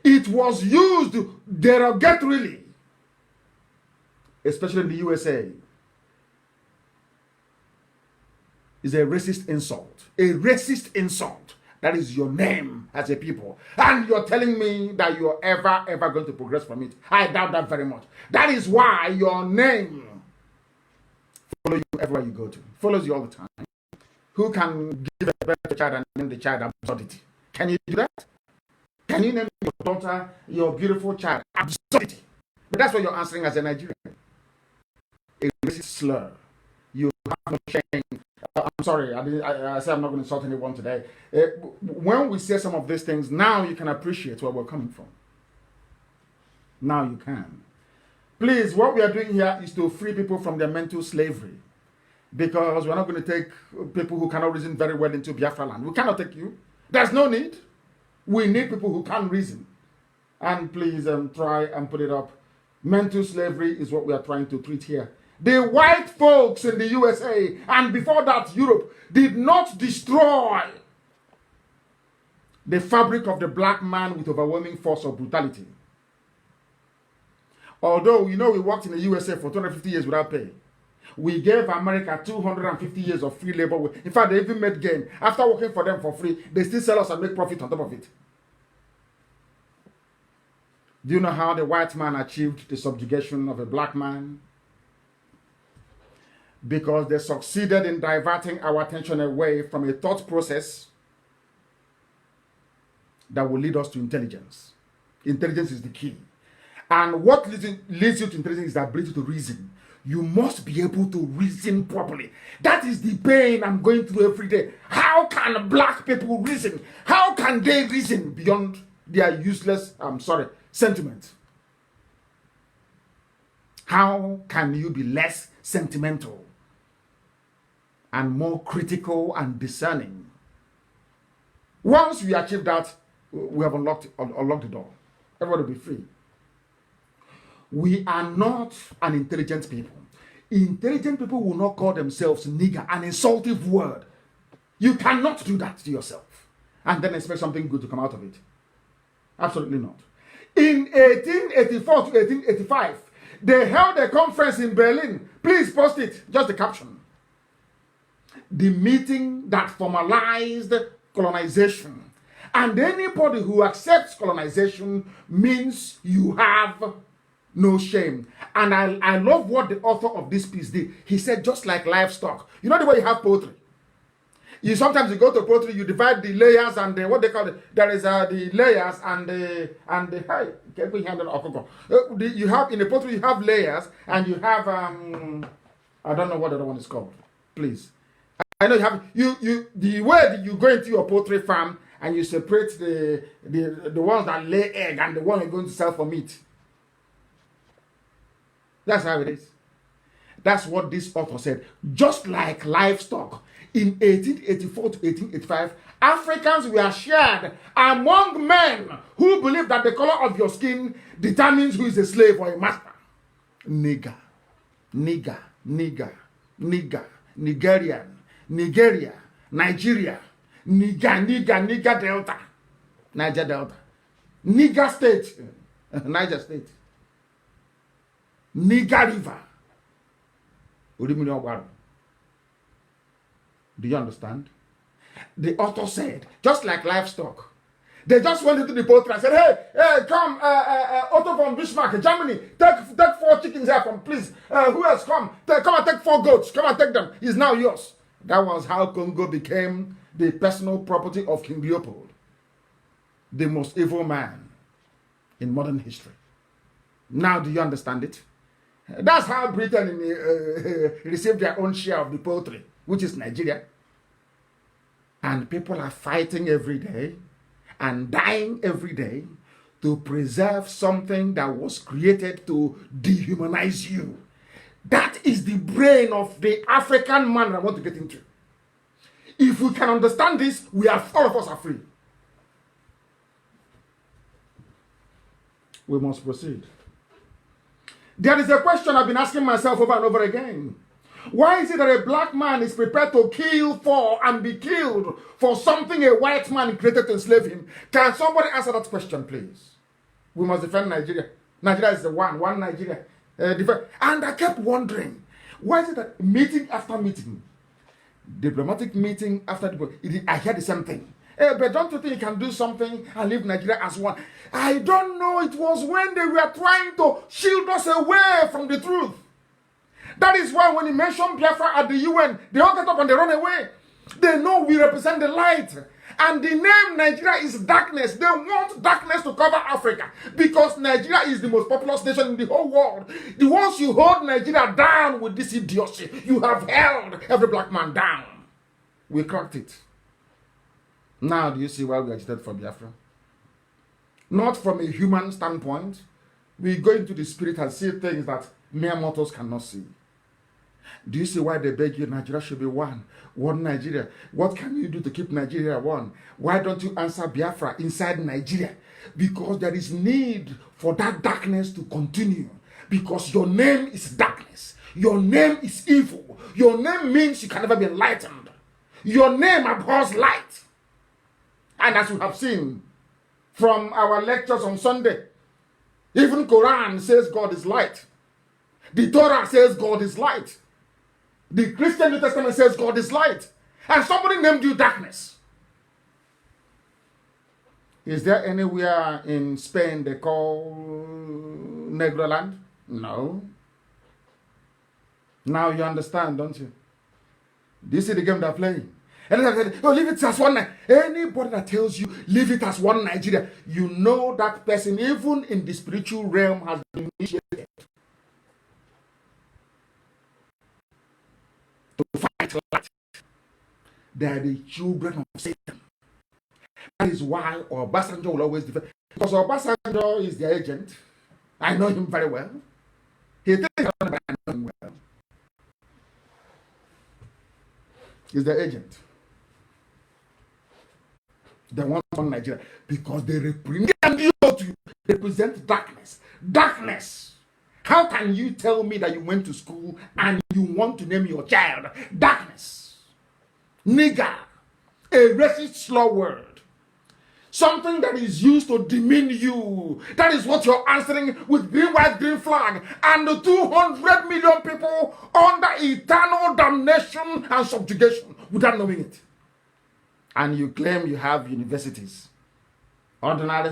It was used derogatorily, especially in the USA. Is a racist insult. A racist insult. That is your name as a people. And you're telling me that you're ever going to progress from it. I doubt that very much. That is why your name follows you everywhere you go to. Follows you all the time. Who can give a birth to a child and name the child absurdity? Can you do that? Can you name your daughter, your beautiful child, absurdity? But that's what you're answering as a Nigerian. A racist slur. You have no shame. I'm sorry, I said I'm not going to insult anyone today. When we say some of these things, now you can appreciate where we're coming from. Now you can. Please, what we are doing here is to free people from their mental slavery. Because we're not going to take people who cannot reason very well into Biafra land. We cannot take you. There's no need. We need people who can reason. And please try and put it up. Mental slavery is what we are trying to treat here. The white folks in the USA and before that Europe did not destroy the fabric of the black man with overwhelming force or brutality. Although, we worked in the USA for 250 years without pay. We gave America 250 years of free labor. In fact, they even made gain. After working for them for free, they still sell us and make profit on top of it. Do you know how the white man achieved the subjugation of a black man? Because they succeeded in diverting our attention away from a thought process that will lead us to intelligence. Intelligence is the key. And what leads you to intelligence is the ability to reason. You must be able to reason properly. That is the pain I'm going through every day. How can black people reason? How can they reason beyond their useless, sentiment? How can you be less sentimental and more critical and discerning? Once we achieve that, we have unlocked the door. Everybody will be free. We are not an intelligent people. Intelligent people will not call themselves nigger, an insultive word. You cannot do that to yourself and then expect something good to come out of it. Absolutely not. In 1884 to 1885, they held a conference in Berlin. Please post it, just the caption. The meeting that formalized colonization. And anybody who accepts colonization means you have no shame. And I love what the author of this piece did. He said, just like livestock. You know the way you have poultry? Sometimes you go to poultry, you divide the layers and what they call it. There is the layers and the you have in the poultry you have layers and you have I don't know what the other one is called. Please, I know you have the way that you go into your poultry farm and you separate the ones that lay egg and the one you're going to sell for meat. That's how it is. That's what this author said. Just like livestock, in 1884 to 1885, Africans were shared among men who believe that the color of your skin determines who is a slave or a master. Nigger, nigger, nigger, nigger, Nigerian, Nigeria, Nigeria, Niger Delta, Niger Delta, Niger State, Niger State, Niger River. Do you understand? The author said, just like livestock, they just went into the poultry and said, hey, come, Otto from Bismarck, Germany, take 4 chickens here from, please. Who else? Come and take 4 goats. Come and take them. It's now yours. That was how Congo became the personal property of King Leopold, the most evil man in modern history. Now, do you understand it? That's how Britain received their own share of the poultry, which is Nigeria. And people are fighting every day and dying every day to preserve something that was created to dehumanize you. That is the brain of the African man I want to get into. If we can understand this, all of us are free. We must proceed. There is a question I've been asking myself over and over again. Why is it that a black man is prepared to kill for and be killed for something a white man created to enslave him? Can somebody answer that question, please? We must defend Nigeria. Nigeria is the one Nigeria. And I kept wondering, why is it that meeting after meeting, diplomatic meeting after diplomatic, I hear the same thing. But don't you think you can do something and leave Nigeria as one? I don't know. It was when they were trying to shield us away from the truth. That is why when he mentioned Biafra at the UN, they all get up and they run away. They know we represent the light. And the name Nigeria is darkness. They want darkness to cover Africa because Nigeria is the most populous nation in the whole world. The ones you hold Nigeria down with this idiocy, you have held every black man down. We cracked it. Now do you see why we agitated for Biafra? Not from a human standpoint. We go into the spirit and see things that mere mortals cannot see. Do you see why they beg you Nigeria should be one? One Nigeria. What can you do to keep Nigeria one? Why don't you answer Biafra inside Nigeria? Because there is need for that darkness to continue. Because your name is darkness. Your name is evil. Your name means you can never be enlightened. Your name abhors light. And as we have seen from our lectures on Sunday, even Quran says God is light. The Torah says God is light. The Christian New Testament says God is light. And somebody named you darkness. Is there anywhere in Spain they call Negroland? No. Now you understand, don't you? This is the game they're playing. And they said, oh, leave it as one Nigeria. Anybody that tells you, leave it as one Nigeria, you know that person, even in the spiritual realm, has been initiated to fight light. They are the children of Satan. That is why Obasanjo will always defend. Because Obasanjo is the agent. I know him very well. He thinks I know him well. He's the agent. They want on Nigeria because they represent darkness. Darkness. How can you tell me that you went to school and you want to name your child darkness? Nigger. A racist slur word. Something that is used to demean you. That is what you're answering with green, white, green flag. And the 200 million people under eternal damnation and subjugation without knowing it. And you claim you have universities. Ordinary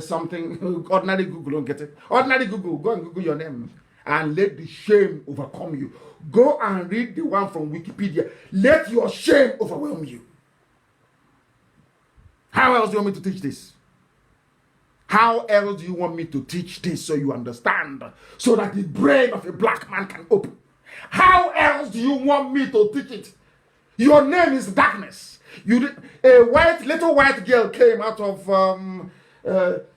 Google don't get it. Ordinary Google, go and Google your name. And let the shame overcome you. Go and read the one from Wikipedia. Let your shame overwhelm you. How else do you want me to teach this? How else do you want me to teach this so you understand? So that the brain of a black man can open. How else do you want me to teach it? Your name is darkness. A little white girl came out of,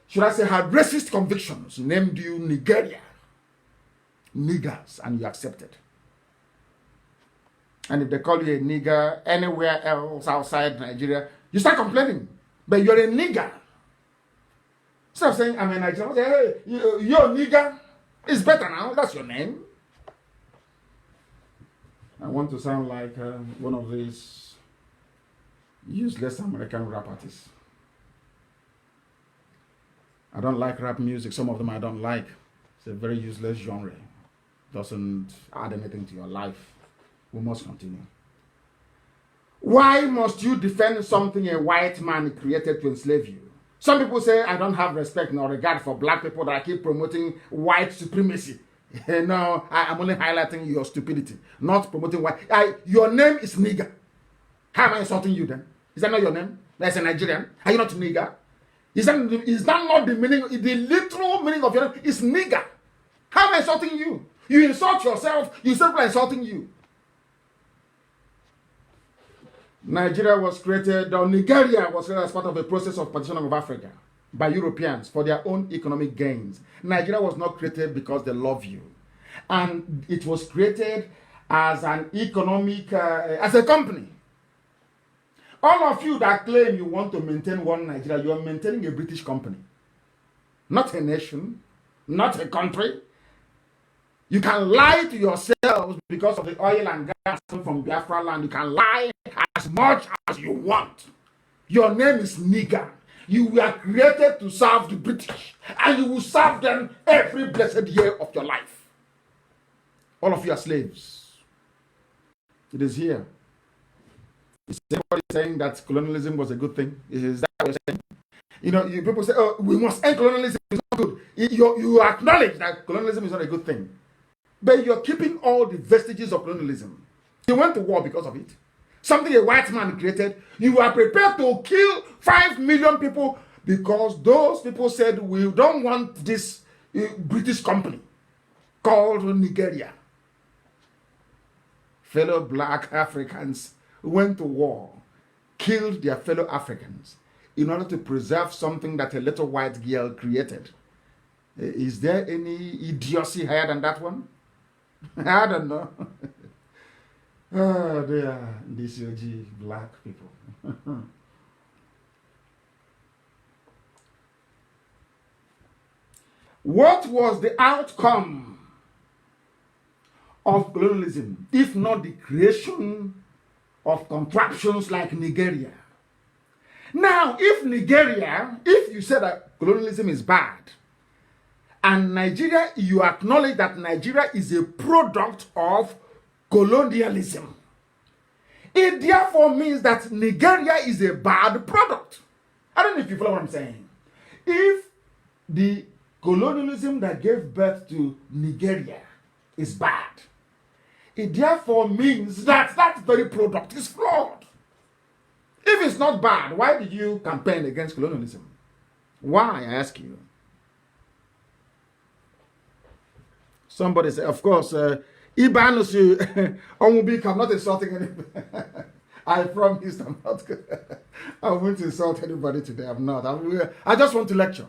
should I say, had racist convictions, named you Nigeria. Niggers, and you accepted. And if they call you a nigger anywhere else outside Nigeria, you start complaining. But you're a nigger. Instead of saying, I'm a Nigerian, hey, you're a nigger. It's better now. That's your name. I want to sound like one of these useless American rap artists. I don't like rap music. Some of them I don't like. It's a very useless genre. Doesn't add anything to your life. We must continue. Why must you defend something a white man created to enslave you? Some people say, I don't have respect nor regard for black people that I keep promoting white supremacy. No, I'm only highlighting your stupidity, not promoting white. Your name is nigger. How am I insulting you then? Is that not your name? That's a Nigerian. Are you not a nigger? Is that not the meaning? The literal meaning of your name is nigger. How am I insulting you? You insult yourself, you say people are insulting you. Nigeria was created, or Nigeria was created as part of a process of partitioning of Africa by Europeans for their own economic gains. Nigeria was not created because they love you. And it was created as an economic, as a company. All of you that claim you want to maintain one Nigeria, you are maintaining a British company. Not a nation, not a country. You can lie to yourselves because of the oil and gas from Biafra land. You can lie as much as you want. Your name is nigger. You were created to serve the British, and you will serve them every blessed year of your life. All of you are slaves. It is here. Is anybody saying that colonialism was a good thing? Is that what you're saying? You know, people say, oh, we must end colonialism. It's not good. You acknowledge that colonialism is not a good thing. But you're keeping all the vestiges of colonialism. You went to war because of it. Something a white man created. You are prepared to kill 5 million people because those people said, we don't want this British company called Nigeria. Fellow black Africans went to war, killed their fellow Africans in order to preserve something that a little white girl created. Is there any idiocy higher than that one? I don't know. Oh, they are these OG black people. What was the outcome of colonialism, if not the creation of contraptions like Nigeria? Now, if you say that colonialism is bad, and Nigeria, you acknowledge that Nigeria is a product of colonialism, it therefore means that Nigeria is a bad product. I don't know if you follow what I'm saying. If the colonialism that gave birth to Nigeria is bad, it therefore means that that very product is flawed. If it's not bad, why did you campaign against colonialism? Why, I ask you? Somebody said, of course, Ibanusu Omubik, I'm not insulting anybody. I promised I'm not. I won't insult anybody today. I'm not. I just want to lecture,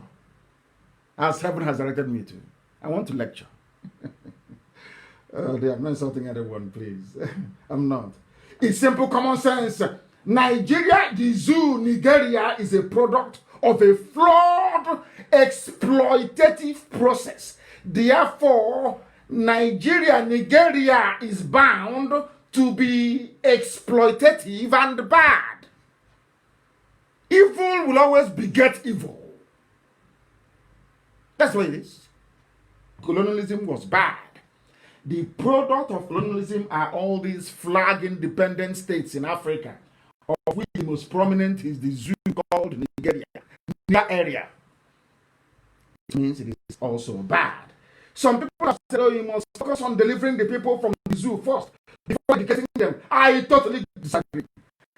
as heaven has directed me to. I want to lecture. I'm not insulting anyone, please. I'm not. It's simple common sense. Nigeria, the zoo, Nigeria is a product of a flawed, exploitative process. Therefore, Nigeria is bound to be exploitative and bad. Evil will always beget evil. That's what it is. Colonialism was bad. The product of colonialism are all these flag independent states in Africa, of which the most prominent is the zoo called Nigeria. Area. It means it is also bad. Some people have said, oh, you must focus on delivering the people from the zoo first before educating them. I totally disagree.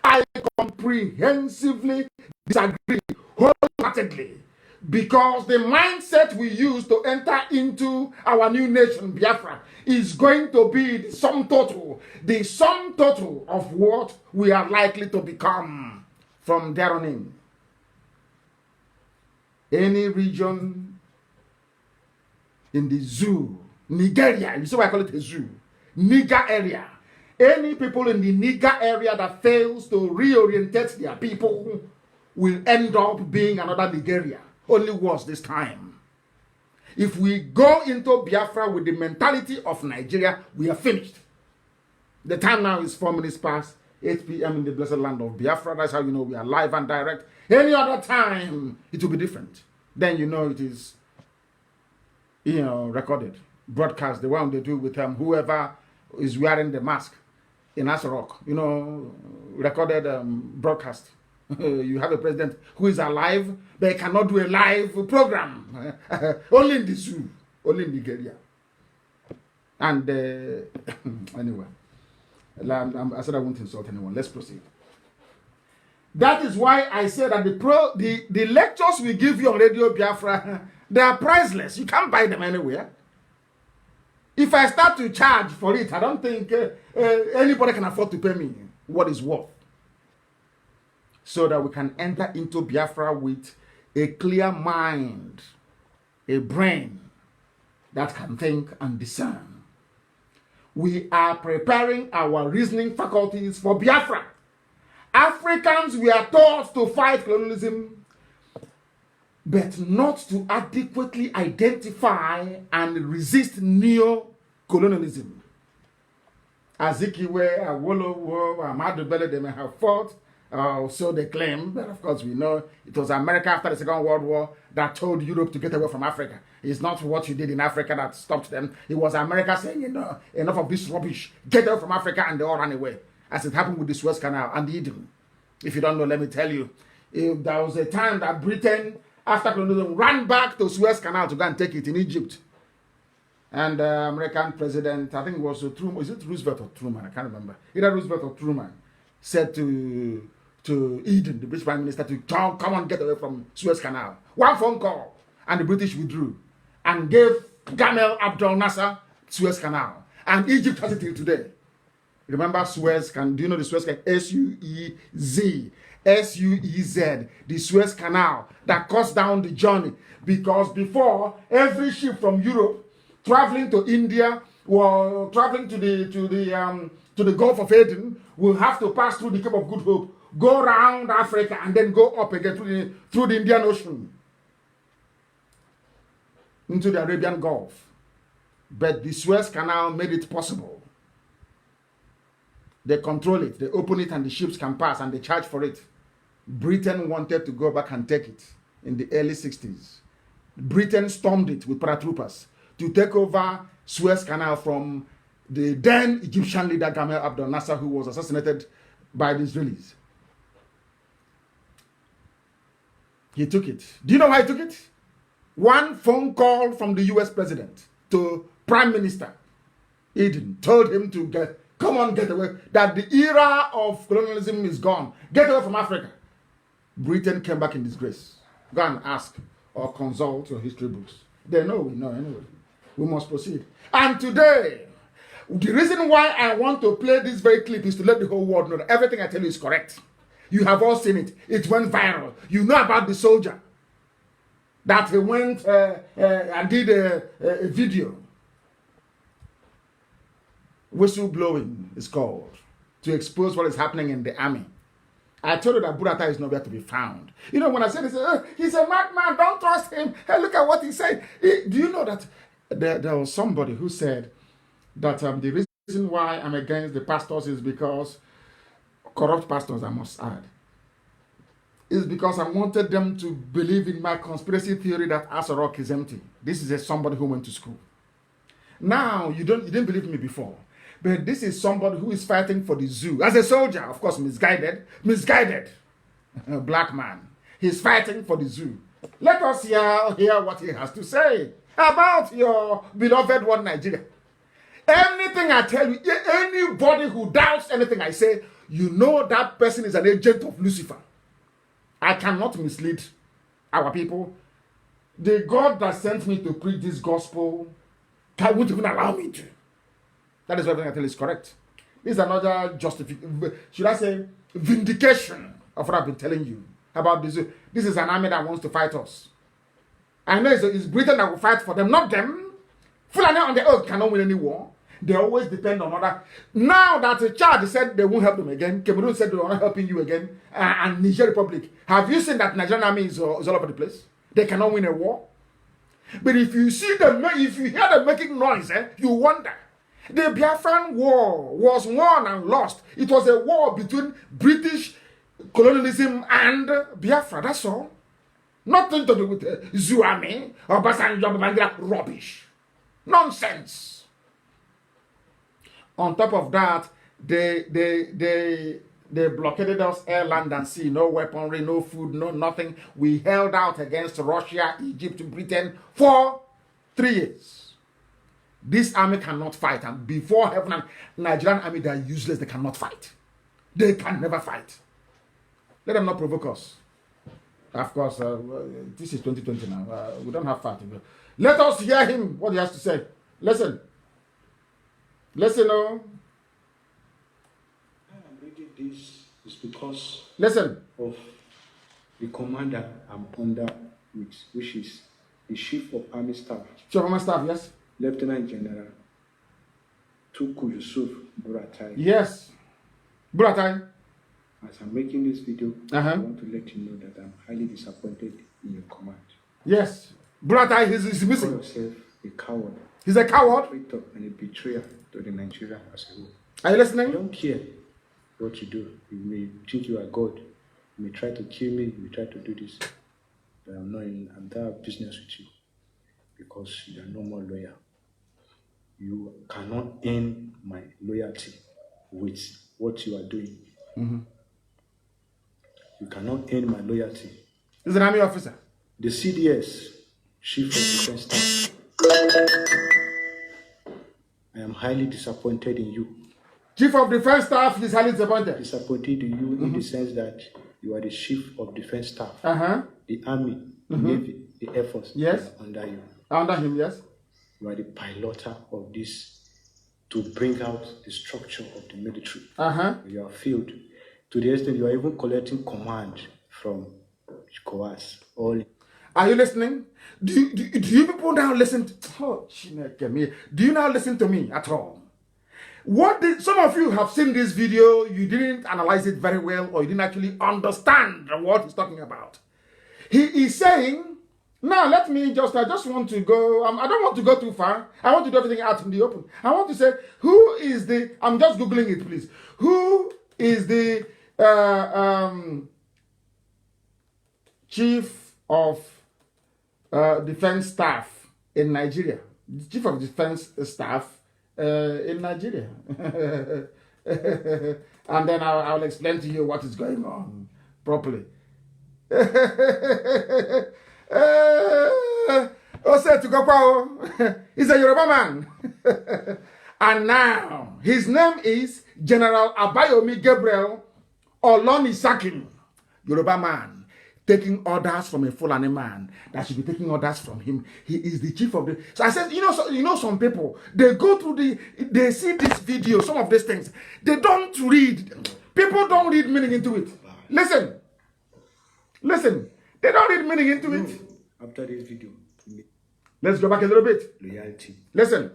I comprehensively disagree wholeheartedly, because the mindset we use to enter into our new nation, Biafra, is going to be the sum total of what we are likely to become from there on in. Any region in the zoo, Nigeria, you see why I call it a zoo, Niger area. Any people in the Niger area that fails to reorientate their people will end up being another Nigeria, only worse this time. If we go into Biafra with the mentality of Nigeria, we are finished. The time now is 4 minutes past 8 p.m. in the blessed land of Biafra. That's how you know we are live and direct. Any other time, it will be different. Then you know it is, recorded, broadcast, the one they do with whoever is wearing the mask in Asarok, recorded broadcast. You have a president who is alive, but cannot do a live program. Only in the zoo, only in Nigeria. And anyway, I said I won't insult anyone. Let's proceed. That is why I said that the lectures we give you on Radio Biafra, they are priceless. You can't buy them anywhere. If I start to charge for it, I don't think anybody can afford to pay me what it's worth. So that we can enter into Biafra with a clear mind, a brain that can think and discern. We are preparing our reasoning faculties for Biafra. Africans were taught to fight colonialism, but not to adequately identify and resist neo-colonialism. Azikiwe, Awolowo, Ahmadu Bello, they may have fought So they claim, but of course we know it was America after the Second World War that told Europe to get away from Africa. It's not what you did in Africa that stopped them. It was America saying, enough of this rubbish, get away from Africa, and they all ran away. As it happened with the Suez Canal and Eden. If you don't know, let me tell you. There was a time that Britain, after colonialism, ran back to Suez Canal to go and take it in Egypt. And American president, I think it was Truman, is it Roosevelt or Truman? I can't remember. Either Roosevelt or Truman said to Eden, the British Prime Minister, to come on, get away from Suez Canal. One phone call, and the British withdrew and gave Gamal Abdel Nasser Suez Canal. And Egypt has it till today. Remember Suez Canal? Do you know the Suez Canal? S-U-E-Z. S-U-E-Z. The Suez Canal that cuts down the journey. Because before, every ship from Europe traveling to India or traveling to the Gulf of Aden will have to pass through the Cape of Good Hope, go around Africa, and then go up again through the Indian Ocean into the Arabian Gulf. But the Suez Canal made it possible. They control it, they open it, and the ships can pass, and they charge for it. Britain wanted to go back and take it in the early 60s. Britain stormed it with paratroopers to take over Suez Canal from the then Egyptian leader Gamal Abdel Nasser, who was assassinated by the Israelis. He took it. Do you know why he took it? One phone call from the US president to Prime Minister Eden told him to get away, that the era of colonialism is gone. Get away from Africa. Britain came back in disgrace. Go and ask or consult your history books. They know, we know anyway. We must proceed. And today, the reason why I want to play this very clip is to let the whole world know that everything I tell you is correct. You have all seen it. It went viral. You know about the soldier that he went and did a video. Whistleblowing is called, to expose what is happening in the army. I told you that Burata is nowhere to be found. You know, when I said this, he's a madman, don't trust him. Hey, look at what he said. Do you know that there was somebody who said that the reason why I'm against the pastors is because, corrupt pastors I must add, is because I wanted them to believe in my conspiracy theory that Asarok is empty. This is somebody who went to school. Now, you didn't believe me before. But this is somebody who is fighting for the zoo. As a soldier, of course, misguided, a black man. He's fighting for the zoo. Let us hear what he has to say about your beloved one, Nigeria. Anything I tell you, anybody who doubts anything I say, you know that person is an agent of Lucifer. I cannot mislead our people. The God that sent me to preach this gospel won't even allow me to. That is what everything I tell is correct. This is another justification, should I say, vindication of what I've been telling you about this. This is an army that wants to fight us. I know it's Britain that will fight for them, not them. Fulani on the earth cannot win any war. They always depend on other. Now that Chad said they won't help them again, Cameroon said they are not helping you again, and Niger Republic. Have you seen that Nigerian army is all over the place? They cannot win a war. But if you see them, if you hear them making noise, you wonder. The Biafran War was won and lost. It was a war between British colonialism and Biafra. That's all. Nothing to do with Zuami or Basanjo rubbish. Nonsense. On top of that, they blockaded us air, land, and sea. No weaponry, no food, no nothing. We held out against Russia, Egypt, Britain for 3 years. This army cannot fight, and before heaven and Nigerian army, they are useless. They cannot fight. They can never fight. Let them not provoke us. Of course, this is 2020 now. We don't have fight. Let us hear him, what he has to say. Listen. Listen, oh. I'm reading this is because listen of the commander I'm under, which is the Chief of Army Staff. Chief of Army Staff, yes. Lieutenant General Tuku Yusuf Buratai. Yes. Buratai. As I'm making this video, I want to let you know that I'm highly disappointed in your command. Yes. Buratai is missing. You call yourself a coward. He's a coward. A traitor and a betrayer to the Nigeria as a whole. Are you listening? I don't care what you do. You may think you are God. You may try to kill me. You may try to do this. But I'm not in. I'm there business with you because you are no more loyal. You cannot earn my loyalty with what you are doing. You cannot earn my loyalty. He's an army officer. The CDS, Chief of Defense Staff. I am highly disappointed in you. Chief of Defense Staff is highly disappointed. Disappointed in you in the sense that you are the Chief of Defense Staff. The Army, the Navy, the Air Force. Yes. Under you. Under him, yes. You are the piloter of this to bring out the structure of the military. You are failed to the extent you are even collecting command from COAS. Are you listening? Do you people now listen to, do you now listen to me at all? Some of you have seen this video, you didn't analyze it very well, or you didn't actually understand what he's talking about. He is saying, now let me I just want to go, I don't want to go too far. I want to do everything out in the open. I want to say, who is the, I'm just Googling it, please. Who is the Chief of Defense Staff in Nigeria? Chief of Defense Staff in Nigeria. And then I'll explain to you what is going on properly. He's a Yoruba man. And now, his name is General Abayomi Gabriel Olonisakin, Yoruba man, taking orders from a Fulani man that should be taking orders from him. He is the chief of the... So I said, you know some people, they go through they see this video, some of these things. They don't read. People don't read meaning into it. Listen. They don't read meaning into it. After this video, let's go back a little bit. Loyalty. Listen.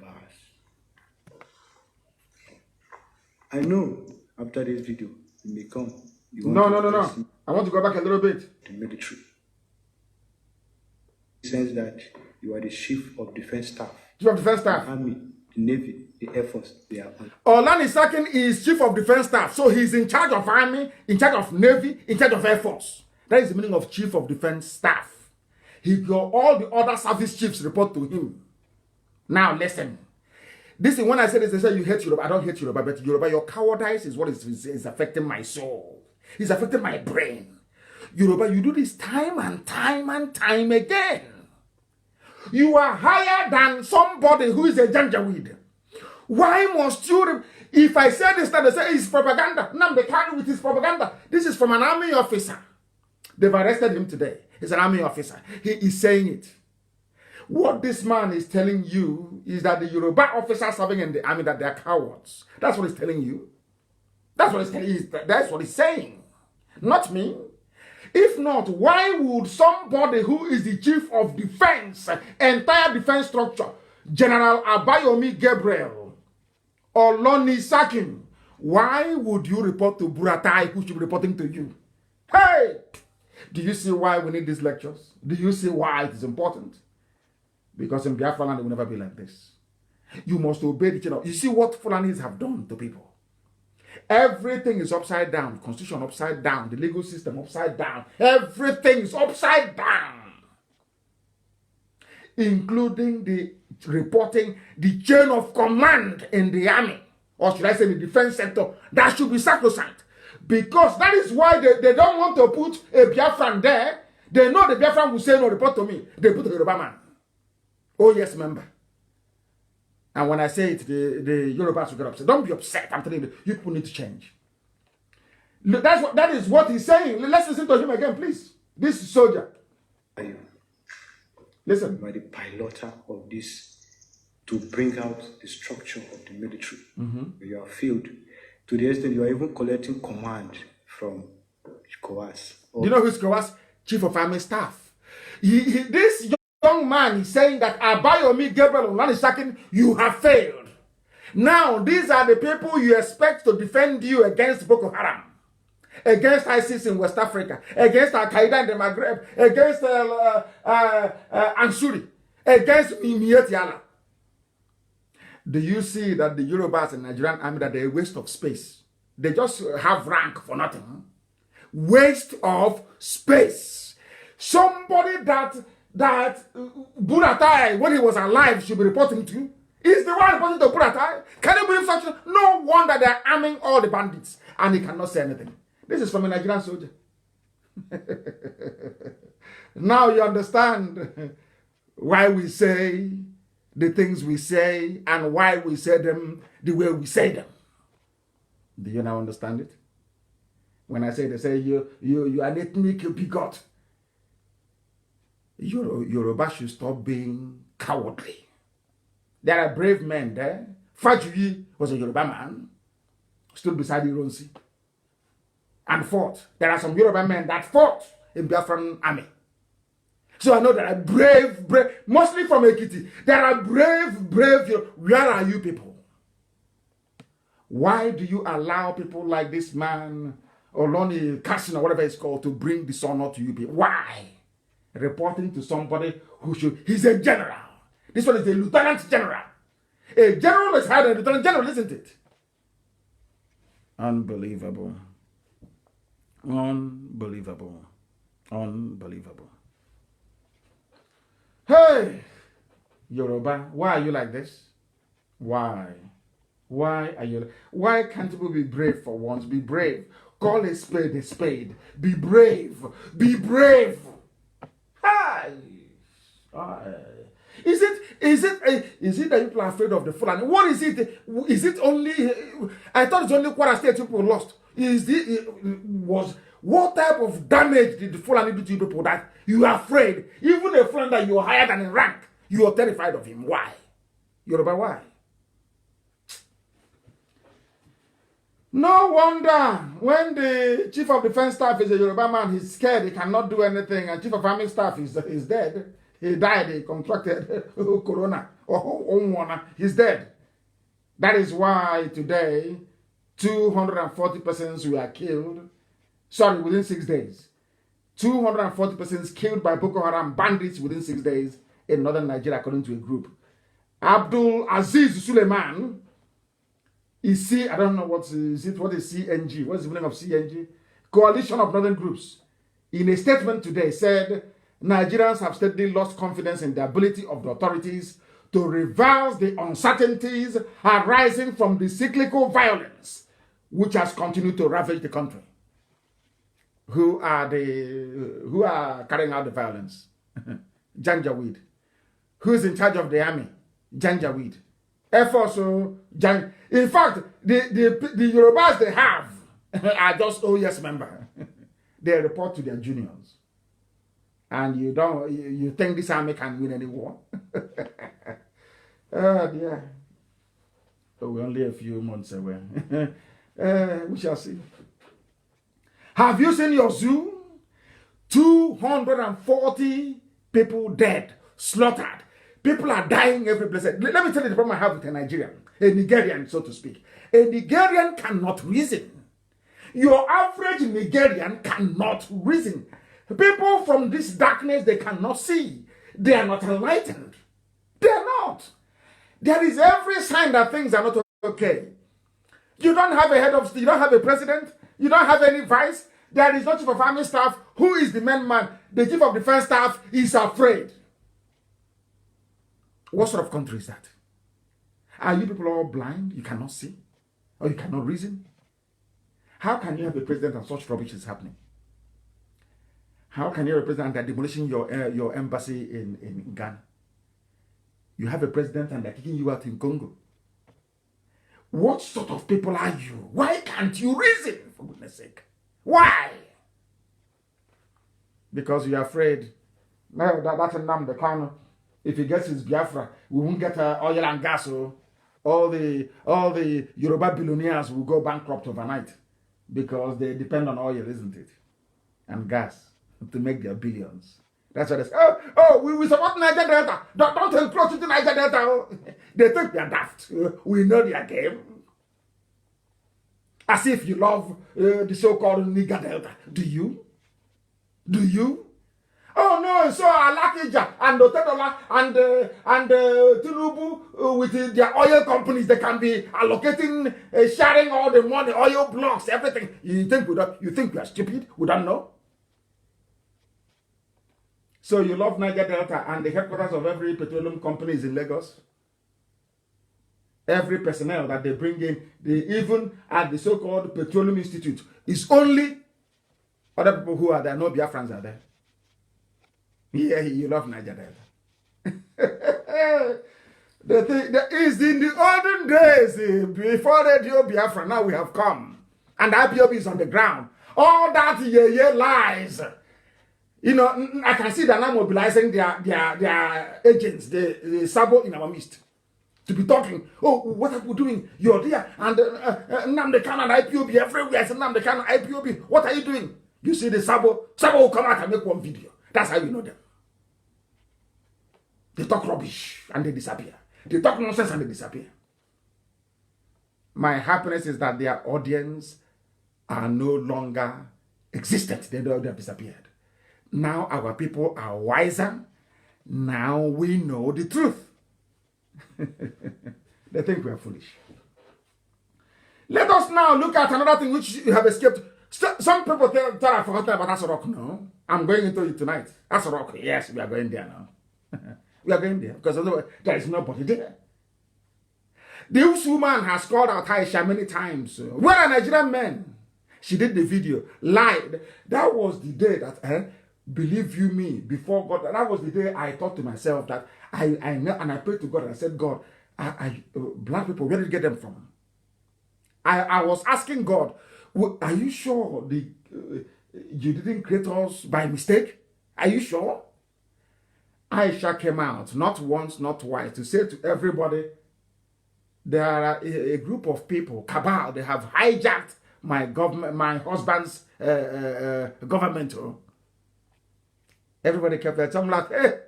I know after this video, you may come. No. I want to go back a little bit. The military. It says that you are the Chief of Defense Staff. Chief of Defense Staff. The Army, the Navy, the Air Force, they are on. Olanisakin is Chief of Defense Staff. So he's in charge of Army, in charge of Navy, in charge of Air Force. That is the meaning of Chief of Defense Staff. All the other service chiefs report to him. Now listen. This is when I said this, they say you hate Yoruba. I don't hate Yoruba, but Yoruba, your cowardice is what is affecting my soul. It's affecting my brain. Yoruba, you do this time and time and time again. You are higher than somebody who is a janjaweed. Why must you... If I say this, they say it's propaganda. Now they carry with his propaganda. This is from an army officer. They've arrested him today. He's an army officer. He is saying it. What this man is telling you is that the Yoruba officers serving in the army, that they are cowards. That's what he's telling you. That's what he's telling you. That's what he's saying. Not me. If not, why would somebody who is the chief of defense, entire defense structure, General Abayomi Gabriel Olonisakin, why would you report to Buratai, who should be reporting to you? Hey! Do you see why we need these lectures? Do you see why it is important? Because in Biafra land, it will never be like this. You must obey the chain of... You see what Fulanis have done to people? Everything is upside down. The constitution upside down. The legal system upside down. Everything is upside down. Including the reporting, the chain of command in the army. Or should I say the defense sector. That should be sacrosanct. Because that is why they don't want to put a Biafran there. They know the Biafran will say no, report to me. They put a Yoruba man. Oh yes, member. And when I say it, the Yorubas will get upset. Don't be upset. I'm telling you, you people need to change. That is what he's saying. Let's listen to him again, please. This soldier. Listen. You are the piloter of this to bring out the structure of the military. You are failed to the extent you are even collecting command from COAS. Do you know who's COAS? Chief of Army Staff. This young man is saying that Abayomi Gabriel Olanisakin, you have failed. Now, these are the people you expect to defend you against Boko Haram, against ISIS in West Africa, against Al-Qaeda in the Maghreb, against Ansuri, against Mietiala. Do you see that the Yorubas and Nigerian army, that they're a waste of space? They just have rank for nothing. Waste of space. Somebody that Buratai, when he was alive, should be reporting to, is the one reporting to Buratai. Can you believe such? No wonder they're arming all the bandits, and he cannot say anything. This is from a Nigerian soldier. Now you understand why we say the things we say and why we say them the way we say them. Do you now understand it? When I say, they say you are an ethnic bigot. Yoruba should stop being cowardly. There are brave men there. Fajuyi was a Yoruba man, stood beside Ironsi and fought. There are some Yoruba men that fought in Biafran army. So I know there are brave, mostly from Ekiti. There are brave. Where are you people? Why do you allow people like this man, Oloni Kassin or whatever it's called, to bring dishonor to you people? Why? Reporting to somebody who should, he's a general. This one is a lieutenant general. A general is higher than a lieutenant general, isn't it? Unbelievable. Unbelievable. Unbelievable. Hey, Yoruba, why are you like this? Why? Why are you? Why can't people be brave for once? Be brave. Call a spade a spade. Be brave. Be brave. Hi. Is it that people are afraid of the Fulani? What is it? Is it only? I thought it's only Kwara State people lost. What type of damage did the Fulani do to you people that you are afraid? Even a friend that you are higher than in rank, you are terrified of him. Why? Yoruba, why? No wonder when the chief of defense staff is a Yoruba man, he's scared, he cannot do anything, and chief of army staff is dead. He died, he contracted corona, he's dead. That is why today 240 persons were killed, within 6 days. 240 persons killed by Boko Haram bandits within 6 days in northern Nigeria, according to a group. Abdul Aziz Suleiman, I don't know what is CNG? What is the meaning of CNG? Coalition of Northern Groups. In a statement today said, Nigerians have steadily lost confidence in the ability of the authorities to reverse the uncertainties arising from the cyclical violence which has continued to ravage the country. Who are carrying out the violence? Janjaweed. Who is in charge of the army? Janjaweed. Air Force, in fact, the Yorubas they have are just OES member. They report to their juniors. And you think this army can win any war? Oh dear. So we're only a few months away. We shall see. Have you seen your zoo? 240 people dead, slaughtered. People are dying every place. Let me tell you the problem I have with a Nigerian, a Nigerian, so to speak. A Nigerian cannot reason. Your average Nigerian cannot reason. People from this darkness, they cannot see. They are not enlightened. They are not. There is every sign that things are not okay. You don't have a head of state, you don't have a president, you don't have any vice. There is no chief of army staff. Who is the main man? The chief of defense staff is afraid. What sort of country is that? Are you people all blind? You cannot see? Or you cannot reason? How can you have a president and such rubbish is happening? How can you have a president that demolishing your embassy in Ghana? You have a president and they're kicking you out in Congo. What sort of people are you? Why can't you reason, for goodness sake? Why? Because you're afraid. No, that's a number. If he gets his Biafra, we won't get oil and gas. So all the Yoruba billionaires will go bankrupt overnight because they depend on oil, isn't it? And gas to make their billions. That's what they say. We support Niger Delta. Don't encroach into Niger Delta. They think they're daft. We know their game. As if you love the so-called Niger Delta. Do you? Do you? Oh no, so Alakija and Otedola and Tinubu with their oil companies, they can be allocating, sharing all the money, oil blocks, everything. You think we are stupid? We don't know. So you love Niger Delta and the headquarters of every petroleum company is in Lagos. Every personnel that they bring in, they even at the so-called Petroleum Institute, is only other people who are there, no Biafrans are there. Yeah, you love Niger Delta. The thing that is in the olden days, before Radio Biafra, now we have come. And IPOB is on the ground. All that lies. You know, I can see that now mobilizing their agents, the Sabo in our midst, to be talking. Oh, what are we doing? You're there. And Namdekan and IPOB everywhere. I said, Namdekan and IPOB, what are you doing? You see the Sabo will come out and make one video. That's how you know them. They talk rubbish and they disappear. They talk nonsense and they disappear. My happiness is that their audience are no longer existent. They have disappeared. Now our people are wiser. Now we know the truth. They think we are foolish. Let us now look at another thing which you have escaped. Some people thought I forgot about Asorok. No, I'm going into it tonight. Asorok, yes, we are going there now. We are going there because there is nobody there. This woman has called out Aisha many times. We're a Nigerian man. She did the video, lied. That was the day that, believe you me, before God, that was the day I thought to myself that I know, and I prayed to God and I said, God, black people, where did you get them from? I was asking God, are you sure you didn't create us by mistake? Are you sure? Aisha came out, not once, not twice, to say to everybody, there are a group of people, cabal, they have hijacked my government, my husband's government. Everybody kept that. I'm like, hey,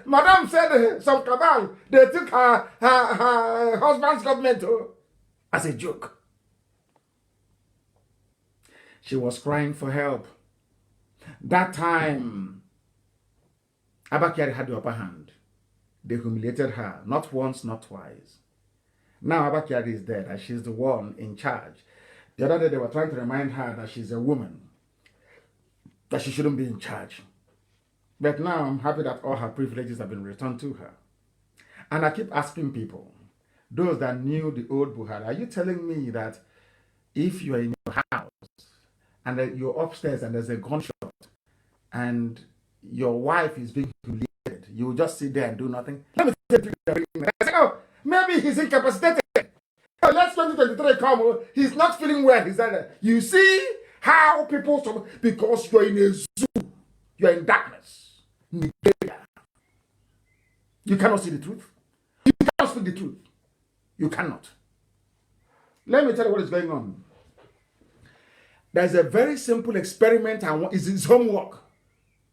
Madame said some cabal, they took her husband's government as a joke. She was crying for help. That time, Abakari had the upper hand. They humiliated her, not once, not twice. Now Abakari is dead and she's the one in charge. The other day they were trying to remind her that she's a woman, that she shouldn't be in charge. But now I'm happy that all her privileges have been returned to her. And I keep asking people, those that knew the old Buhari, are you telling me that if you are in your house and you're upstairs and there's a gunshot and your wife is being humiliated, you will just sit there and do nothing? Let me tell you, I say, oh, maybe he's incapacitated. Oh, let's 2023 come. He's not feeling well. He's like, you see how people, because you're in a zoo, you're in darkness. You cannot see the truth. You cannot speak the truth. You cannot. Let me tell you what is going on. There's a very simple experiment and it's his homework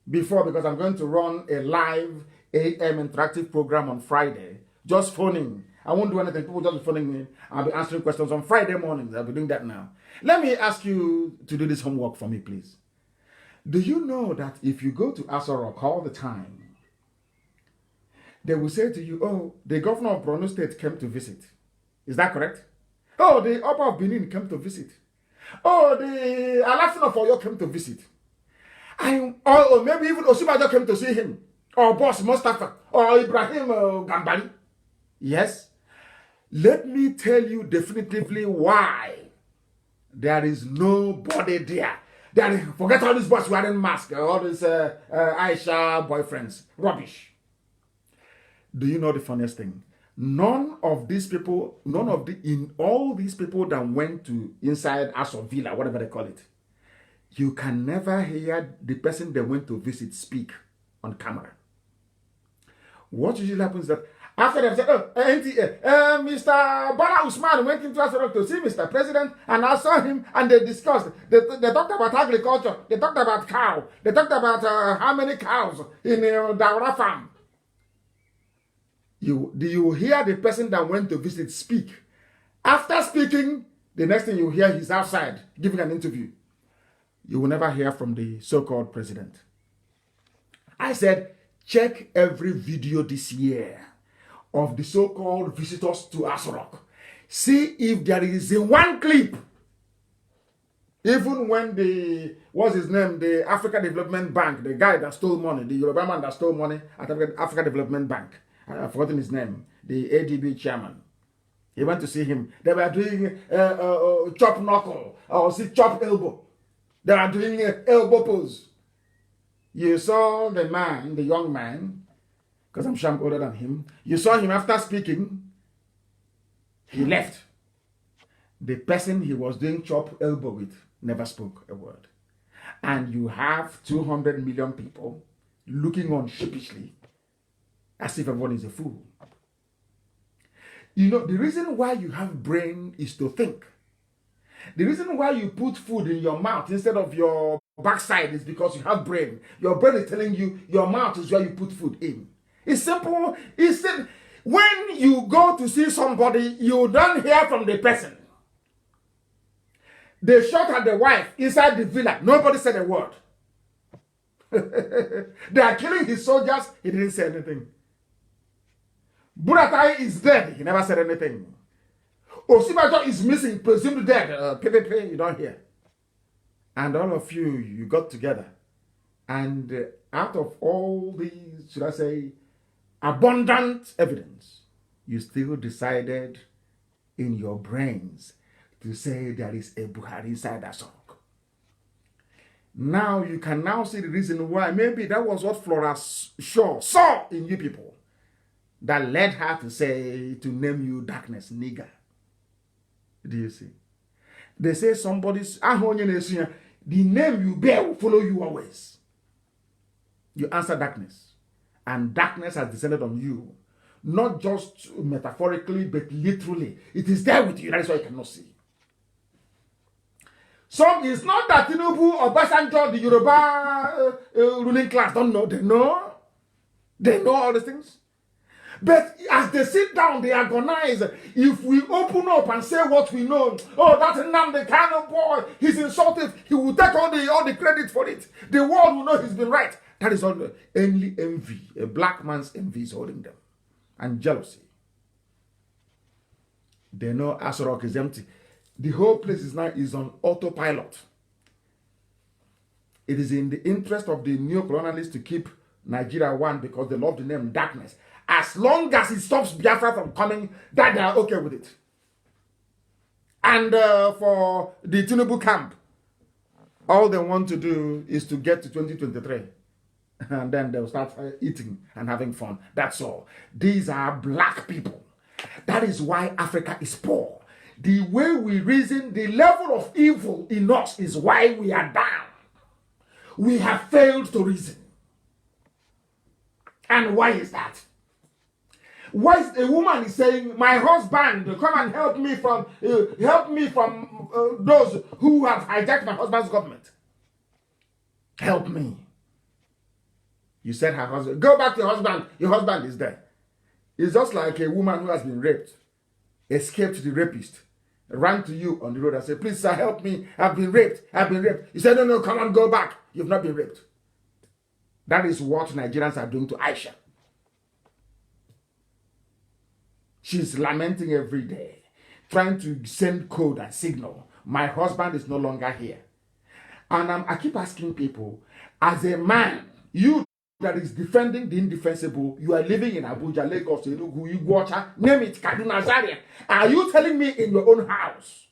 before, because I'm going to run a live AM interactive program on Friday. Just phoning. I won't do anything. People just be phoning me. I'll be answering questions on Friday mornings. I'll be doing that now. Let me ask you to do this homework for me, please. Do you know that if you go to Asorok all the time, they will say to you, oh, the governor of Borno State came to visit. Is that correct? Oh, the Upper of Benin came to visit. Oh, the Alafin of Oyo came to visit. Or maybe even Osibajo came to see him. Or Boss Mustafa. Or Ibrahim Gambari. Yes. Let me tell you definitively why there is nobody there. Forget all these boys wearing masks, all these Aisha boyfriends. Rubbish. Do you know the funniest thing? In all these people that went to inside Aso Villa, whatever they call it, you can never hear the person they went to visit speak on camera. What usually happens is that after they've said, Mr. Bala Usman went into Asorok to see Mr. President, and I saw him, and they discussed. They talked about agriculture. They talked about cow. They talked about how many cows in Daura farm. Do you hear the person that went to visit speak? After speaking, the next thing you hear, he's outside giving an interview. You will never hear from the so-called president. I said, check every video this year of the so-called visitors to Asrock. See if there is a one clip. Even when what's his name, the Africa Development Bank, the guy that stole money, the Yoruba man that stole money at Africa Development Bank, I've forgotten his name, the ADB chairman. He went to see him. They were doing chop knuckle or chop elbow. They are doing elbow pose. You saw the man, the young man, because I'm sure I'm older than him. You saw him after speaking. He left. The person he was doing chop elbow with never spoke a word. And you have 200 million people looking on sheepishly as if everyone is a fool. You know, the reason why you have brain is to think. The reason why you put food in your mouth instead of your backside is because you have brain. Your brain is telling you your mouth is where you put food in. It's simple. When you go to see somebody, you don't hear from the person. They shot at the wife inside the villa. Nobody said a word. They are killing his soldiers. He didn't say anything. Buratai is dead. He never said anything. Osibajo is missing, presumed dead. PPP, you don't hear. And all of you got together. And out of all these, should I say, abundant evidence, you still decided in your brains to say there is a Buhari inside that song. Now you can now see the reason why. Maybe that was what Flora Shaw saw in you people that led her to name you darkness, nigger. Do you see? They say the name you bear will follow you always. You answer darkness. And darkness has descended on you. Not just metaphorically, but literally. It is there with you. That is why you cannot see. So it's not that Tinubu or Basanjo, the Yoruba ruling class, don't know. They know. They know all these things. But as they sit down, they agonize. If we open up and say what we know, oh, that's the kind of boy, he's insulted, he will take all the credit for it. The world will know he's been right. That is only envy. A black man's envy is holding them. And jealousy. They know Asarok is empty. The whole place is on autopilot. It is in the interest of the neo-colonialists to keep Nigeria one because they love the name darkness. As long as it stops Biafra from coming, that they are okay with it. And for the Tinubu camp, all they want to do is to get to 2023. And then they'll start eating and having fun. That's all. These are black people. That is why Africa is poor. The way we reason, the level of evil in us is why we are down. We have failed to reason. And why is that? Why is a woman is saying, my husband, come and help me from those who have hijacked my husband's government. Help me. You said her husband, go back to your husband. Your husband is there. It's just like a woman who has been raped, escaped the rapist, ran to you on the road and said, please sir, help me. I've been raped. You said, no, come on, go back. You've not been raped. That is what Nigerians are doing to Aisha. She's lamenting every day, trying to send code and signal. My husband is no longer here. And I keep asking people, as a man, you that is defending the indefensible, you are living in Abuja, Lagos, Enugu, Iguacha, name it, Kaduna, Zaria. Are you telling me in your own house?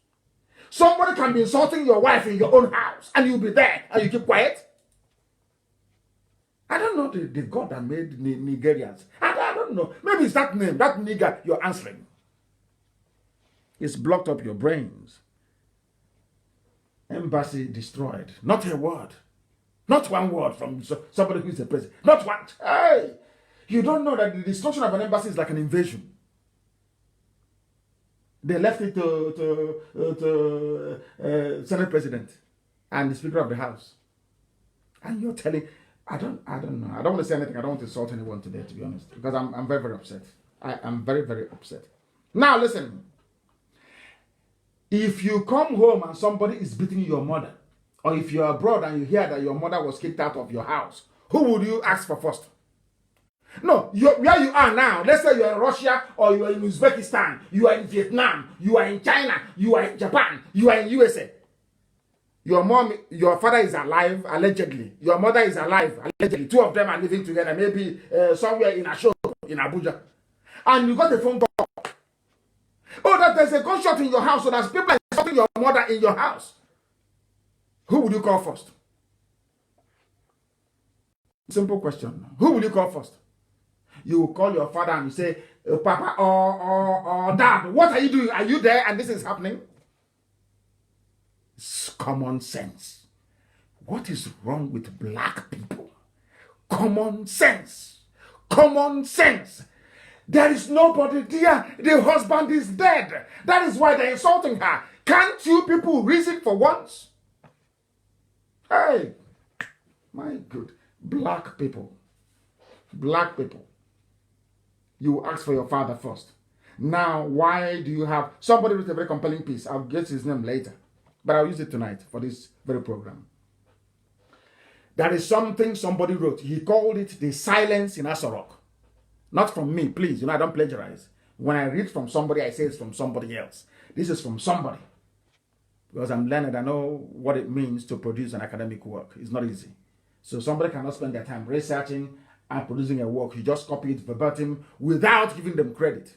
Somebody can be insulting your wife in your own house, and you'll be there, and you keep quiet? I don't know the God that made Nigerians. I don't know. Maybe it's that name, that nigger you're answering. It's blocked up your brains. Embassy destroyed. Not a word. Not one word from somebody who is the president. Not one. Hey! You don't know that the destruction of an embassy is like an invasion. They left it to Senate President and the Speaker of the House. And you're telling... I don't know. I don't want to say anything. I don't want to insult anyone today, to be honest. Because I'm very, very upset. I am very, very upset. Now, listen. If you come home and somebody is beating your mother, or if you're abroad and you hear that your mother was kicked out of your house, who would you ask for first? No, where you are now, let's say you're in Russia or you're in Uzbekistan, you are in Vietnam, you are in China, you are in Japan, you are in USA. Your father is alive, allegedly. Your mother is alive, allegedly. Two of them are living together, maybe somewhere in Ashok, in Abuja. And you got a phone call. Oh, that there's a gunshot in your house, so there's people insulting your mother in your house. Who would you call first? Simple question. Who will you call first? You will call your father and you say, Papa or Dad, what are you doing? Are you there and this is happening? It's common sense. What is wrong with black people? Common sense. Common sense. There is nobody there. The husband is dead. That is why they're insulting her. Can't you people reason for once? Hey, my good. Black people. Black people. You ask for your father first. Now, why do you have... Somebody wrote a very compelling piece. I'll get his name later. But I'll use it tonight for this very program. There is something somebody wrote. He called it the silence in Asorok. Not from me, please. I don't plagiarize. When I read from somebody, I say it's from somebody else. This is from somebody. Because I'm learned, I know what it means to produce an academic work. It's not easy. So somebody cannot spend their time researching and producing a work. You just copy it verbatim without giving them credit.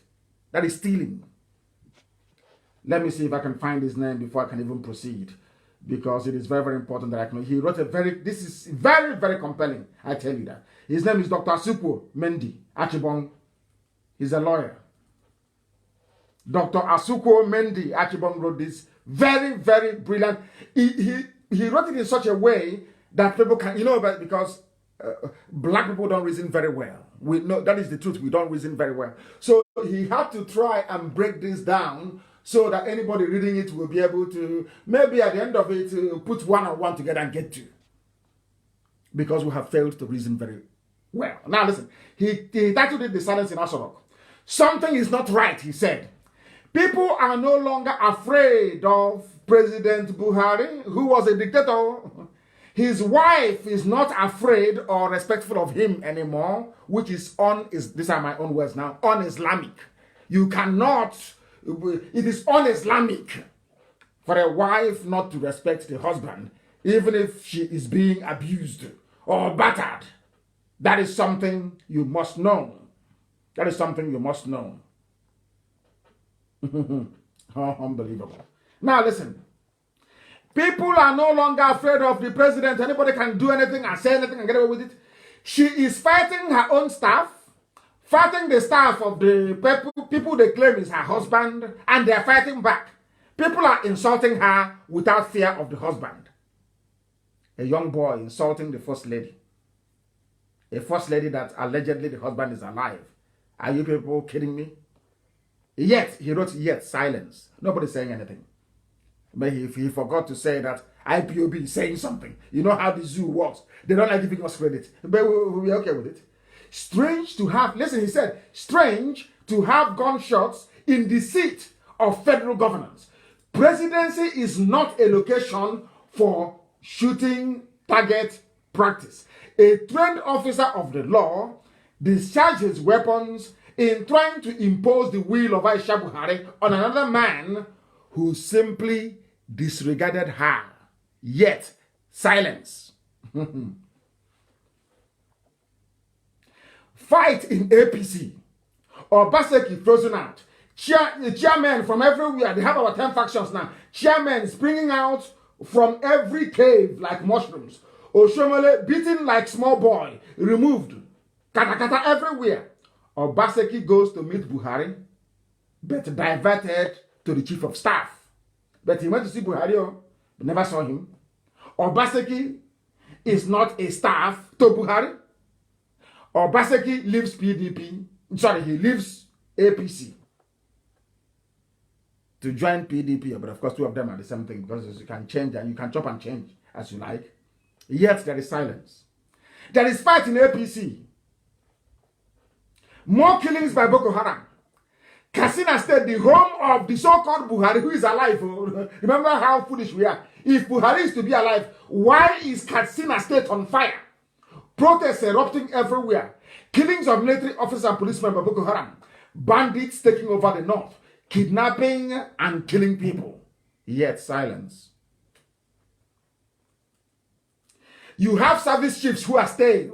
That is stealing. Let me see if I can find his name before I can even proceed. Because it is very, very important that I can... He wrote this is very, very compelling. I tell you that. His name is Dr. Asuquo Mendy Achibong. He's a lawyer. Dr. Asuquo Mendy Achibong wrote this very, very brilliant. He wrote it in such a way that people can... because black people don't reason very well. We know that is the truth. We don't reason very well. So he had to try and break this down so that anybody reading it will be able to, maybe at the end of it, put one and one together and get two. Because we have failed to reason very well. Now listen, he titled it The Silence in Asorok. Something is not right, he said. People are no longer afraid of President Buhari, who was a dictator. His wife is not afraid or respectful of him anymore, which is these are my own words now, un-Islamic. You cannot... It is un-Islamic for a wife not to respect the husband, even if she is being abused or battered. That is something you must know. That is something you must know. How unbelievable. Now listen. People are no longer afraid of the president. Anybody can do anything and say anything and get away with it. She is fighting her own staff, fighting the staff of the people they claim is her husband, and they are fighting back. People are insulting her without fear of the husband. A young boy insulting the first lady. A first lady that allegedly the husband is alive. Are you people kidding me? Yet, he wrote, yet, silence. Nobody's saying anything. But he forgot to say that IPOB is saying something. You know how the zoo works. They don't like giving us credit. But we're okay with it. Strange to have, listen, he said, strange to have gunshots in the seat of federal governance. Presidency is not a location for shooting target practice. A trained officer of the law discharged his weapons in trying to impose the will of Aisha Buhari on another man who simply disregarded her. Yet, silence. Fight in APC. Obaseki frozen out. Chairmen from everywhere. They have about 10 factions now. Chairmen springing out from every cave like mushrooms. Oshomole beaten like small boy. Removed. Katakata everywhere. Obaseki goes to meet Buhari, but diverted to the chief of staff. But he went to see Buhari, but never saw him. Obaseki is not a staff to Buhari. Obaseki leaves PDP. Sorry, he leaves APC to join PDP. But of course, two of them are the same thing because you can change and you can chop and change as you like. Yet there is silence. There is fight in APC. More killings by Boko Haram. Katsina State, the home of the so-called Buhari, who is alive. Remember how foolish we are. If Buhari is to be alive, why is Katsina State on fire? Protests erupting everywhere. Killings of military officers and policemen by Boko Haram. Bandits taking over the north. Kidnapping and killing people. Yet silence. You have service chiefs who are staying.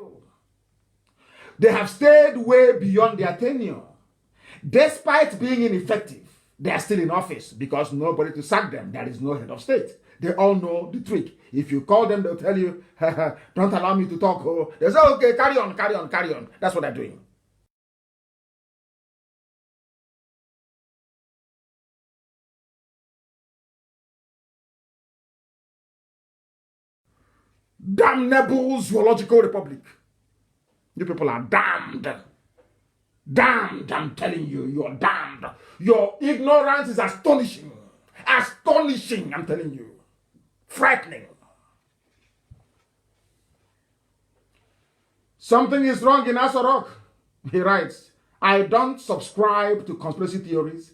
They have stayed way beyond their tenure. Despite being ineffective, they are still in office because nobody to sack them. There is no head of state. They all know the trick. If you call them, they'll tell you, don't allow me to talk. Oh, they say, okay, carry on, carry on, carry on. That's what they're doing. Damnable zoological republic. You people are damned. Damned, I'm telling you, you're damned. Your ignorance is astonishing. Astonishing, I'm telling you. Frightening. Something is wrong in Asorok. He writes, I don't subscribe to conspiracy theories,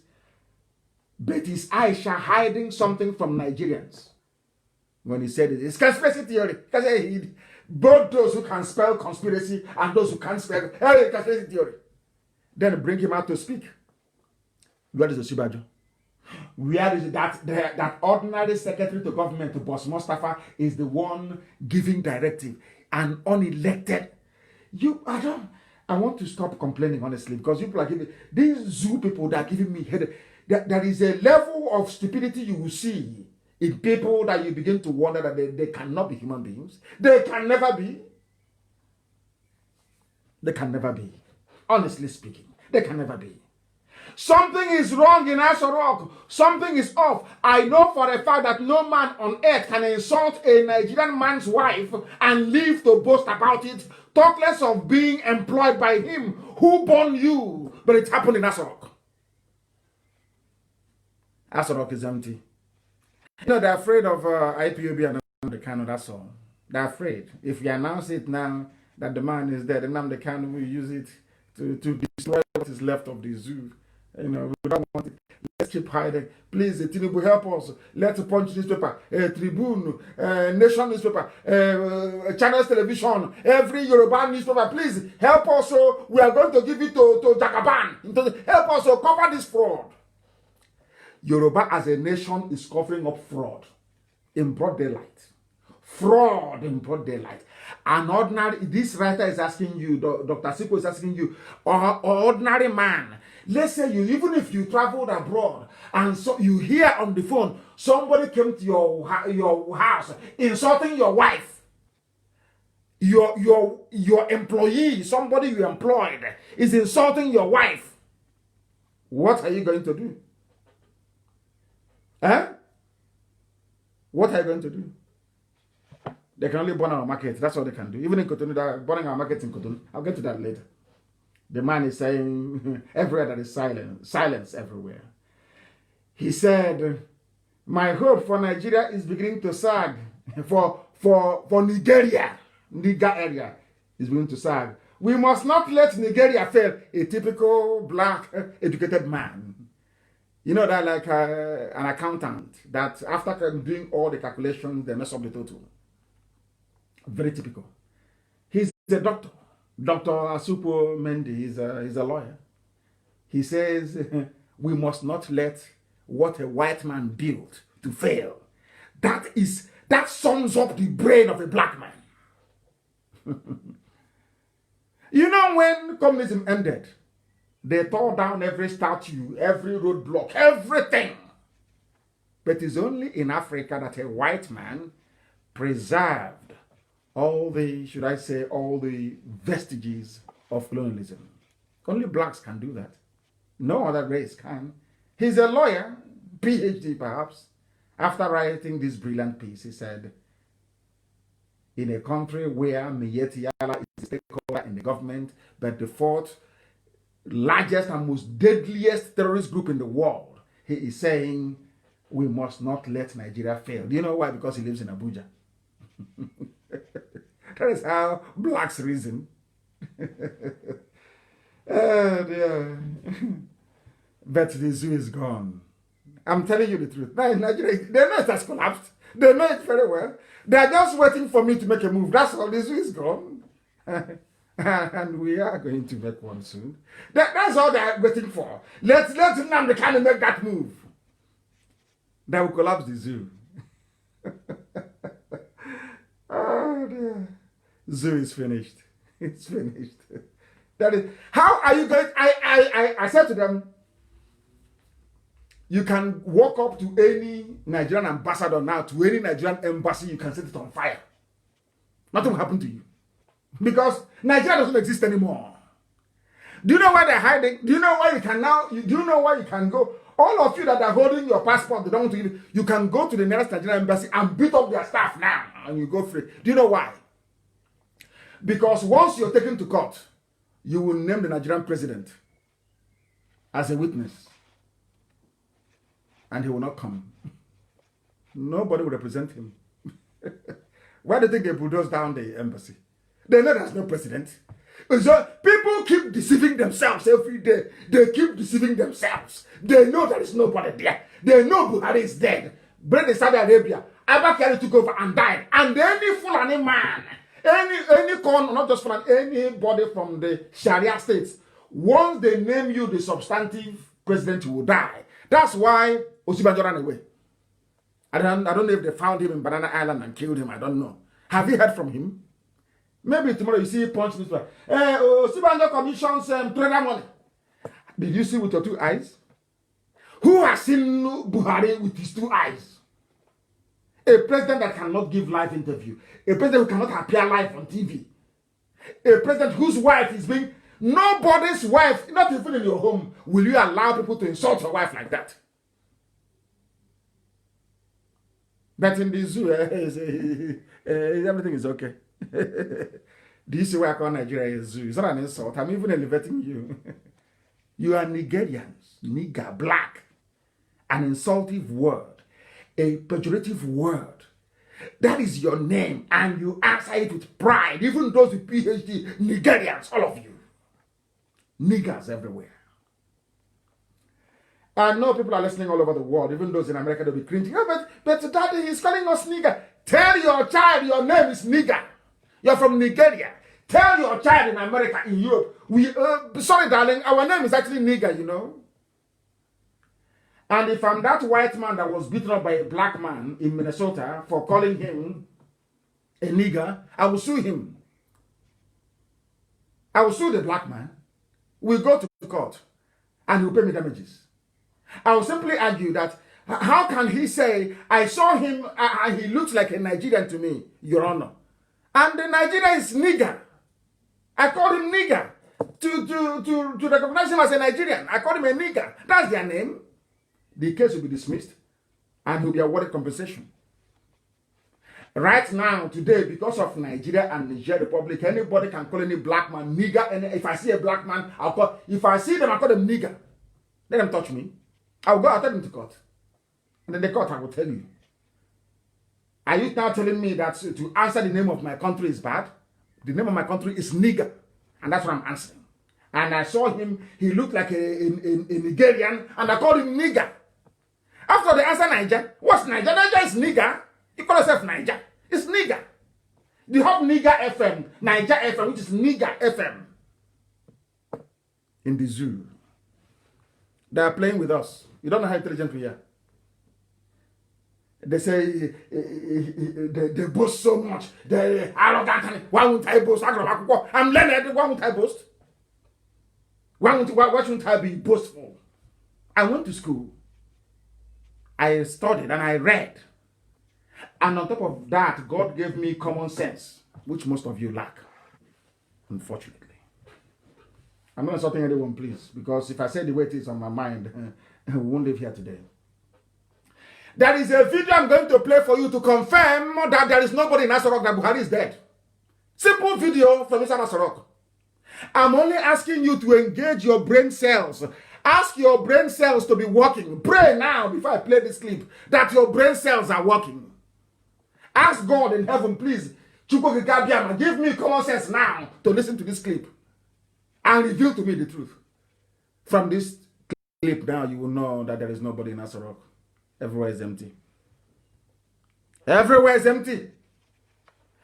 but is Aisha hiding something from Nigerians? When he said it, it's conspiracy theory. Because both those who can spell conspiracy and those who can't spell conspiracy theory. Then bring him out to speak. Where is the Sibajo? Where is it that ordinary secretary to government, to Boss Mustafa, is the one giving directive and unelected? I want to stop complaining, honestly, because people are giving, these zoo people that are giving me headache. There is a level of stupidity you will see in people that you begin to wonder that they cannot be human beings. They can never be. They can never be. Honestly speaking, they can never be. Something is wrong in Asorok. Something is off. I know for a fact that no man on earth can insult a Nigerian man's wife and live to boast about it. Talk less of being employed by him who born you. But it happened in Asorok. Asorok is empty. They're afraid of IPOB and the Kano, that's all. They're afraid. If you announce it now that the man is dead, then the Kano will use it to destroy what is left of the zoo. We don't want it. Let's keep hiding. Please, Tinubu, help us. Let's Punch newspaper, Tribune, Nation newspaper, Channels Television, every Yoruba newspaper. Please help us. So we are going to give it to Jagaban. Help us to cover this fraud. Yoruba as a nation is covering up fraud in broad daylight. Fraud in broad daylight. An ordinary, this writer is asking you, Dr. Siko is asking you, or ordinary man, let's say even if you traveled abroad and so you hear on the phone, somebody came to your house insulting your wife, your employee, somebody you employed is insulting your wife. What are you going to do? What are you going to do? They can only burn our market. That's all they can do. Even in Cotonou, they're burning our market in Cotonou. I'll get to that later. The man is saying everywhere that is silence everywhere. He said, my hope for Nigeria is beginning to sag. For Nigeria, Niger area is beginning to sag. We must not let Nigeria fail. A typical black educated man. You know that like an accountant that after doing all the calculations, they mess up the total. Very typical. He's a doctor. Dr. Asupo Mendy is a lawyer. He says we must not let what a white man built to fail. That sums up the brain of a black man. You know, when communism ended, they tore down every statue, every roadblock, everything. But it's only in Africa that a white man preserved all the vestiges of colonialism. Only blacks can do that. No other race can. He's a lawyer, PhD perhaps. After writing this brilliant piece, he said, in a country where Miyetti Allah is a stakeholder in the government, but the fourth largest and most deadliest terrorist group in the world, he is saying, we must not let Nigeria fail. Do you know why? Because he lives in Abuja. That is how blacks reason. Dear. But the zoo is gone. I'm telling you the truth. Nigeria, they know it has collapsed. They know it very well. They are just waiting for me to make a move. That's all. The zoo is gone. And we are going to make one soon. That's all they're waiting for. Let Nnamdi Kanu make that move. That will collapse the zoo. Oh dear. Zoo is finished. It's finished. That is how are you going? I said to them, you can walk up to any Nigerian ambassador now, to any Nigerian embassy, you can set it on fire. Nothing will happen to you. Because Nigeria doesn't exist anymore. Do you know where they're hiding? Do you know where you can now? Do you know where you can go? All of you that are holding your passport, they don't want to give you can go to the nearest Nigerian embassy and beat up their staff now, and you go free. Do you know why? Because once you're taken to court, you will name the Nigerian president as a witness, and he will not come. Nobody will represent him. Why do you think they bulldoze down the embassy? They know there's no president. So people keep deceiving themselves every day. They keep deceiving themselves. They know there is nobody there. They know Buhari is dead. Bring in Saudi Arabia. Abakari took over and died. And any Fulani man, any con, not just Fulani, anybody from the Sharia states, once they name you the substantive president, you will die. That's why Osibanjo ran away. I don't know if they found him in Banana Island and killed him. I don't know. Have you heard from him? Maybe tomorrow you see punch this way. Osibanjo commissions trader money. Did you see with your two eyes? Who has seen Buhari with his two eyes? A president that cannot give live interview. A president who cannot appear live on TV. A president whose wife is being... Nobody's wife, not even in your home, will you allow people to insult your wife like that. But in the zoo, everything is okay. Do you see why I call Nigeria a zoo? It's not an insult. I'm even elevating you. You are Nigerians. Nigger, black. An insultive word. A pejorative word. That is your name, and you answer it with pride. Even those with PhD, Nigerians, all of you. Niggers everywhere. I know people are listening all over the world, even those in America, they'll be cringing. Oh, but daddy, he's calling us nigger. Tell your child your name is nigger. You're from Nigeria. Tell your child in America, in Europe, sorry darling, our name is actually nigger, you know. And if I'm that white man that was beaten up by a black man in Minnesota for calling him a nigger, I will sue him. I will sue the black man. We'll go to court and he'll pay me damages. I will simply argue that how can he say, I saw him, he looks like a Nigerian to me, Your Honor. And the Nigerian is nigger. I called him nigger to recognize him as a Nigerian. I called him a nigger. That's their name. The case will be dismissed and he'll be awarded compensation. Right now, today, because of Nigeria and Niger Republic, anybody can call any black man nigger. And if I see a black man, if I see them, I call them nigger. Let them touch me. I'll take them to court. And then the court, I will tell you. Are you now telling me that to answer the name of my country is bad? The name of my country is nigger. And that's what I'm answering. And I saw him, he looked like a Nigerian, and I called him nigger. After they answer Niger, what's Niger? Niger is nigger. You call yourself Niger. It's nigger. You have nigger FM, Niger FM, which is nigger FM. In the zoo. They are playing with us. You don't know how intelligent we are. They say they boast so much. They're arrogant. Why won't I boast? I'm learned. Why won't I boast? Why shouldn't I be boastful? I went to school. I studied and I read. And on top of that, God gave me common sense, which most of you lack, unfortunately. I'm not insulting anyone, please, because if I say the way it is on my mind, we won't live here today. There is a video I'm going to play for you to confirm that there is nobody in Asorok, that Buhari is dead. Simple video from inside Asorok. I'm only asking you to engage your brain cells. Ask your brain cells to be working. Pray now, before I play this clip, that your brain cells are working. Ask God in heaven, please, give me common sense now to listen to this clip and reveal to me the truth. From this clip now, you will know that there is nobody in Asorok. Everywhere is empty. Everywhere is empty.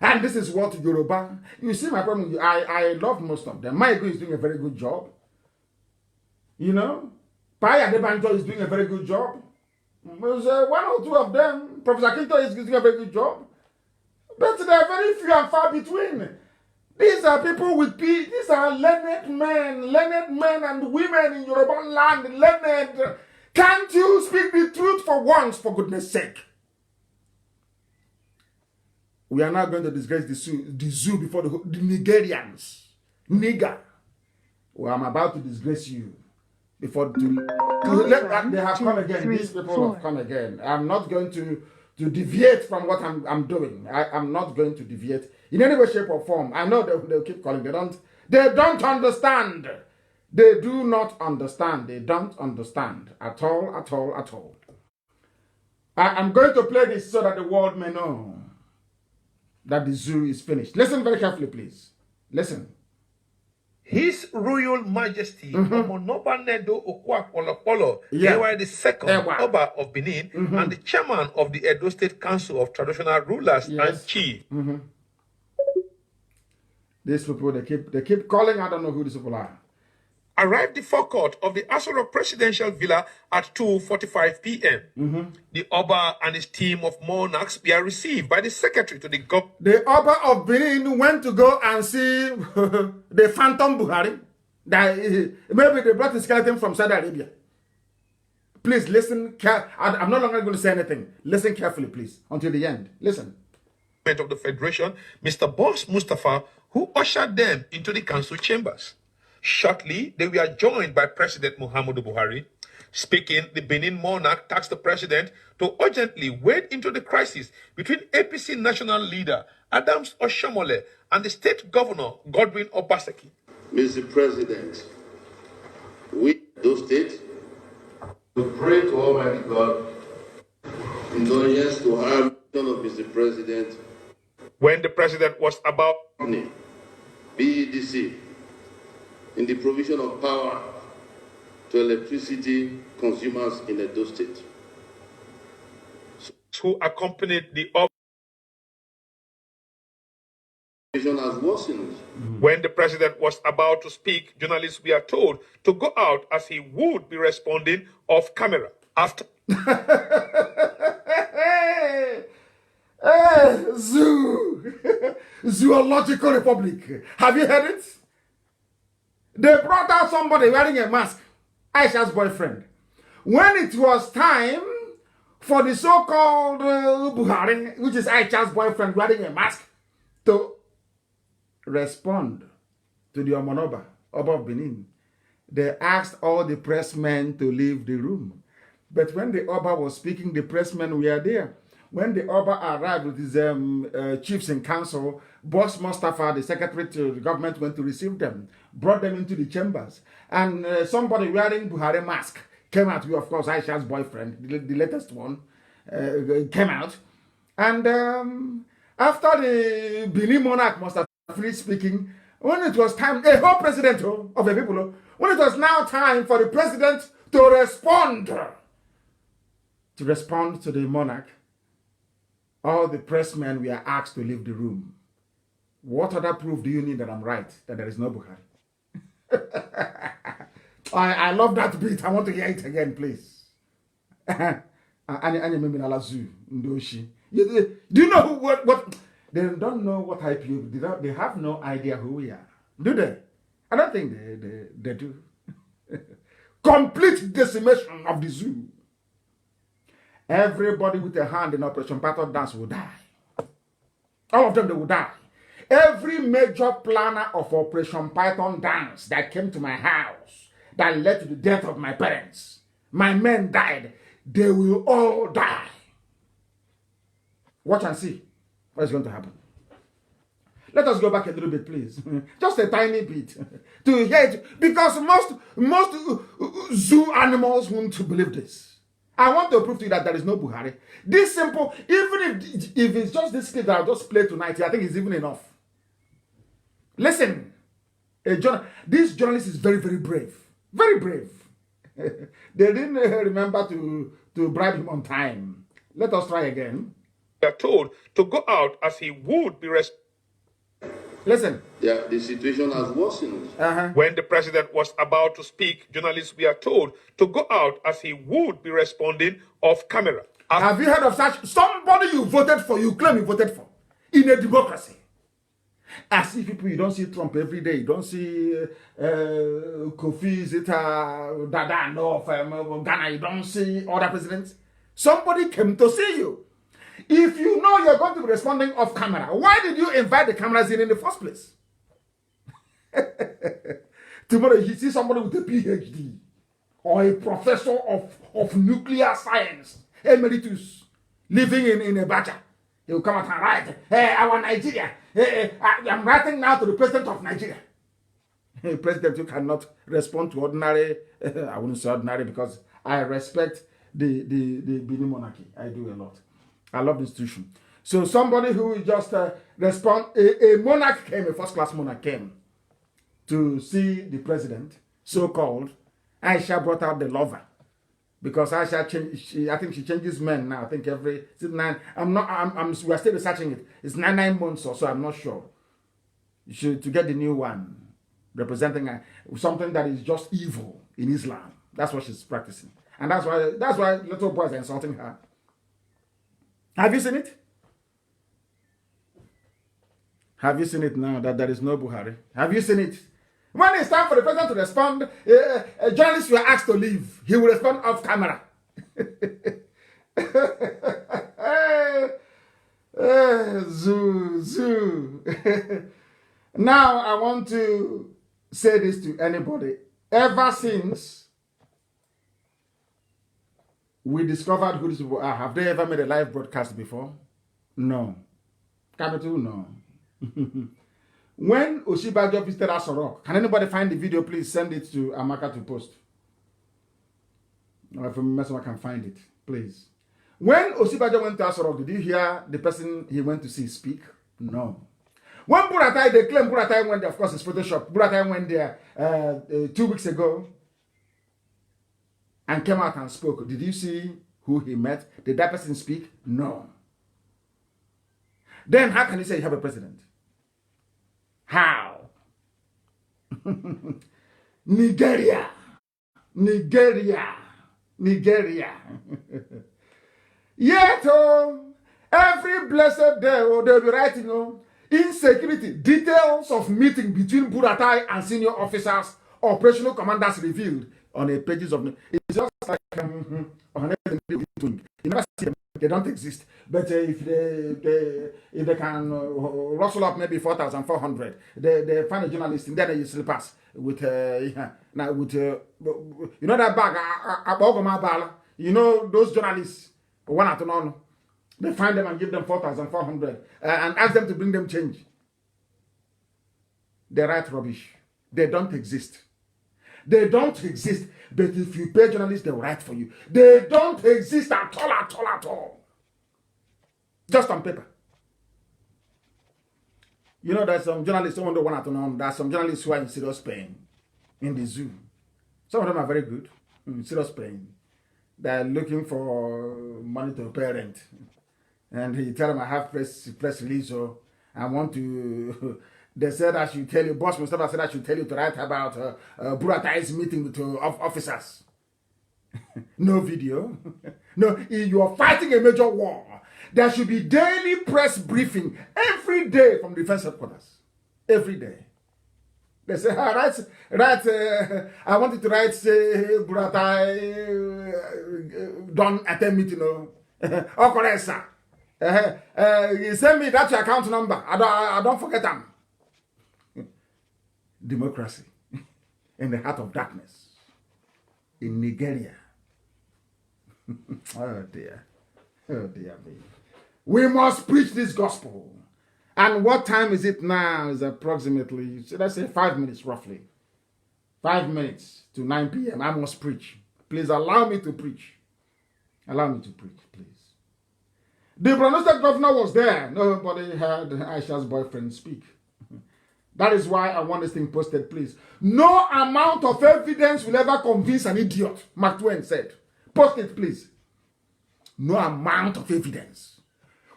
And this is what Yoruba. You see my problem. I love most of them. Michael is doing a very good job. You know, Paya Debanjo is doing a very good job. There's one or two of them. Professor Kinto is doing a very good job. But they are very few and far between. These are people with peace. These are learned men and women in Yoruba land, learned. Can't you speak the truth for once, for goodness sake? We are not going to disgrace the zoo before the Nigerians. Nigger. Well, I'm about to disgrace you before they have come again. These people have come again. I'm not going to deviate from what I'm doing. I'm not going to deviate in any way, shape, or form. I know they'll keep calling. They don't understand. They do not understand. They don't understand at all. I'm going to play this so that the world may know that the zoo is finished. Listen very carefully, please. Listen. His Royal Majesty Omonoba Nedo Okwakolopolo, yeah. the second Oba of Benin and the chairman of the Edo State Council of Traditional Rulers and Chiefs. These people, they keep calling. I don't know who these people are. Arrived the forecourt of the Asoro Presidential Villa at 2:45 p.m. The Oba and his team of monarchs were received by the secretary to the government. The Oba of Benin went to go and see the Phantom Buhari. Maybe they brought the skeleton from Saudi Arabia. Please listen. I'm no longer going to say anything. Listen carefully, please, until the end. Listen. Of the Federation, Mr. Boss Mustafa, who ushered them into the council chambers. Shortly, they were joined by President Muhammadu Buhari. Speaking, the Benin monarch tasked the president to urgently wade into the crisis between APC national leader Adams Oshomole and the state governor Godwin Obaseki. Mr. President, we, those states, to pray to Almighty God, indulgence to harm the son of Mr. President. When the president was about BEDC, in the provision of power to electricity consumers in Edo State, who accompanied the has worsened. When the president was about to speak, journalists were told to go out as he would be responding off camera. After Zoological Republic. Have you heard it? They brought out somebody wearing a mask, Aisha's boyfriend. When it was time for the so-called Buhari, which is Aisha's boyfriend wearing a mask, to respond to the Omonoba, Oba of Benin, they asked all the pressmen to leave the room. But when the Oba was speaking, the pressmen were there. When the Oba arrived with his chiefs in council, Boss Mustafa, the secretary to the government, went to receive them, brought them into the chambers. And somebody wearing Buhari mask came out, of course, Aisha's boyfriend, the latest one, came out. And after the Benin monarch must have finished speaking, when it was time, a whole president of the people, when it was now time for the president to respond to the monarch, all the pressmen were asked to leave the room. What other proof do you need that I'm right, that there is no Buhari? I love that beat. I want to hear it again, please. Do you know what? They don't know what IPO. They have no idea who we are. Do they? I don't think they do. Complete decimation of the zoo. Everybody with a hand in Operation Python Dance will die. All of them, they will die. Every major planner of Operation Python Dance that came to my house, that led to the death of my parents, my men died, they will all die. Watch and see what is going to happen. Let us go back a little bit, please. Just a tiny bit. To hear it. Because most zoo animals won't believe this. I want to prove to you that there is no Buhari. This simple, even if it's just this clip that I'll just play tonight, I think it's even enough. Listen, this journalist is very, very brave. Very brave. They didn't remember to bribe him on time. Let us try again. we are told to go out as he would be Listen. Yeah, the situation has worsened. When the president was about to speak, journalists were told to go out as he would be responding off camera. Have you heard of such? Somebody you voted for, you claim you voted for, in a democracy. As if people, you don't see Trump every day, you don't see Kofi Zita, Dada, no, of Ghana, you don't see other presidents. Somebody came to see you. If you know you're going to be responding off camera, why did you invite the cameras in the first place? Tomorrow you see somebody with a PhD or a professor of nuclear science, emeritus, living in a badger. He will come out and write, hey, our Nigeria, I'm writing now to the president of Nigeria. President, you cannot respond to ordinary, I wouldn't say ordinary because I respect the Benin monarchy. I do a lot. I love the institution. So somebody who will just respond, a monarch came, a first-class monarch came to see the president, so-called. Aisha brought out the lover. Because Aisha I think she changes men now. I think every 9. We are still researching it. It's 9 months or so. I'm not sure. To get the new one, representing something that is just evil in Islam. That's what she's practicing, and that's why little boys are insulting her. Have you seen it? Have you seen it now that there is no Buhari? Have you seen it? When it's time for the president to respond, journalists were asked to leave. He will respond off camera. Zoo. Now, I want to say this to anybody. Ever since we discovered who these people are, have they ever made a live broadcast before? No. Capital, no. When Oshibajo visited Asorok, can anybody find the video? Please send it to Amaka to post. Or if I can find it, please. When Oshibajo went to Asorok, did you hear the person he went to see speak? No. When Buratai, they claim Buratai went there, of course it's Photoshop. Buratai went there 2 weeks ago and came out and spoke. Did you see who he met? Did that person speak? No. Then how can you say you have a president? How? Nigeria. Yet, every blessed day, they'll be writing, insecurity, details of meeting between Buratai and senior officers, operational commanders revealed on the pages of. It's just like you never see them. They don't exist. But if they can rustle up maybe 4,400, they find a journalist and then they usually pass with you know that bag, you know those journalists one at none. They find them and give them 4,400 and ask them to bring them change. They write rubbish. They don't exist. They don't exist. But if you pay journalists, they will write for you. They don't exist at all. Just on paper. You know, there's some journalists who want to know. There's some journalists who are in serious pain in the zoo. Some of them are very good, in serious pain. They're looking for money to pay rent. And he tell them, I have press release, so I want to. They said I should tell you, Boss Mustafa said I should tell you to write about Buratai's meeting with officers. No video. No, you are fighting a major war. There should be daily press briefing every day from defense headquarters. Every day. They say, I wanted to write, say, Buratai don't attend meeting. Okay, sir. You send me that's your account number. I don't forget them. Democracy in the heart of darkness in Nigeria. Oh dear me. We must preach this gospel. And what time is it now? Is approximately, let's say 5 minutes roughly. 5 minutes to 9 p.m. I must preach. Please allow me to preach. Allow me to preach, please. The Borno State governor was there. Nobody heard Aisha's boyfriend speak. That is why I want this thing posted, please. No amount of evidence will ever convince an idiot, Mark Twain said. Post it, please. No amount of evidence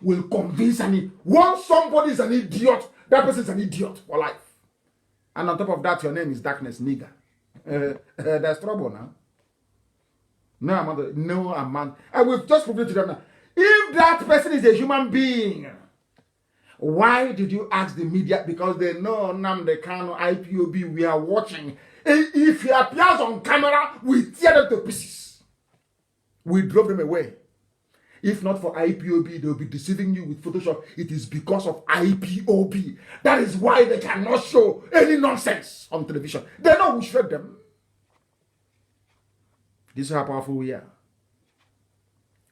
will convince once somebody is an idiot, that person is an idiot for life. And on top of that, your name is darkness, nigger. There's trouble now. No amount. And we've just proved it to them now. If that person is a human being, why did you ask the media? Because they know Nnamdi Kanu, IPOB, we are watching. If he appears on camera, we tear them to pieces. We drove them away. If not for IPOB, they'll be deceiving you with Photoshop. It is because of IPOB. That is why they cannot show any nonsense on television. They know who shred them. This is how powerful we are.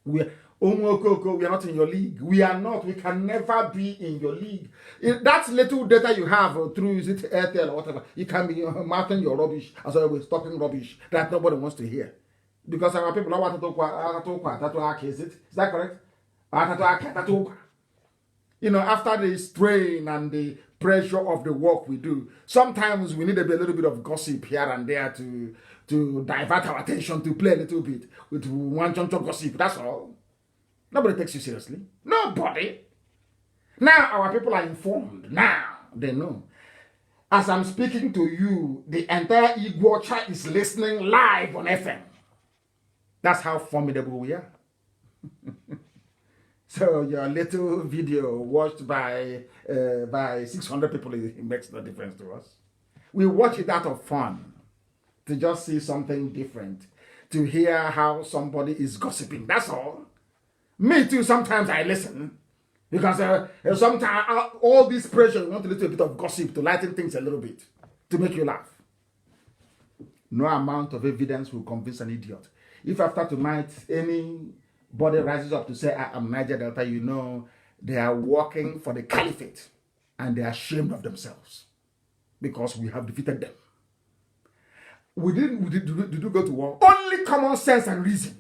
We are not in your league. We are not. We can never be in your league. That little data you have through, is it Airtel or whatever, you can be marking your rubbish as always, talking rubbish that nobody wants to hear. Because our people are is it? Is that correct? After the strain and the pressure of the work we do, sometimes we need a little bit of gossip here and there to divert our attention, to play a little bit with one choncho gossip. That's all. Nobody takes you seriously. Nobody. Now our people are informed. Now they know. As I'm speaking to you, the entire Igbocha is listening live on FM. That's how formidable we are. So your little video watched by 600 people, it makes no difference to us. We watch it out of fun, to just see something different, to hear how somebody is gossiping. That's all. Me too, sometimes I listen. Because sometimes all this pressure, you want a little bit of gossip to lighten things a little bit, to make you laugh. No amount of evidence will convince an idiot. If after tonight anybody rises up to say, I am Niger Delta, they are working for the caliphate and they are ashamed of themselves because we have defeated them. Did you go to war? Only common sense and reason.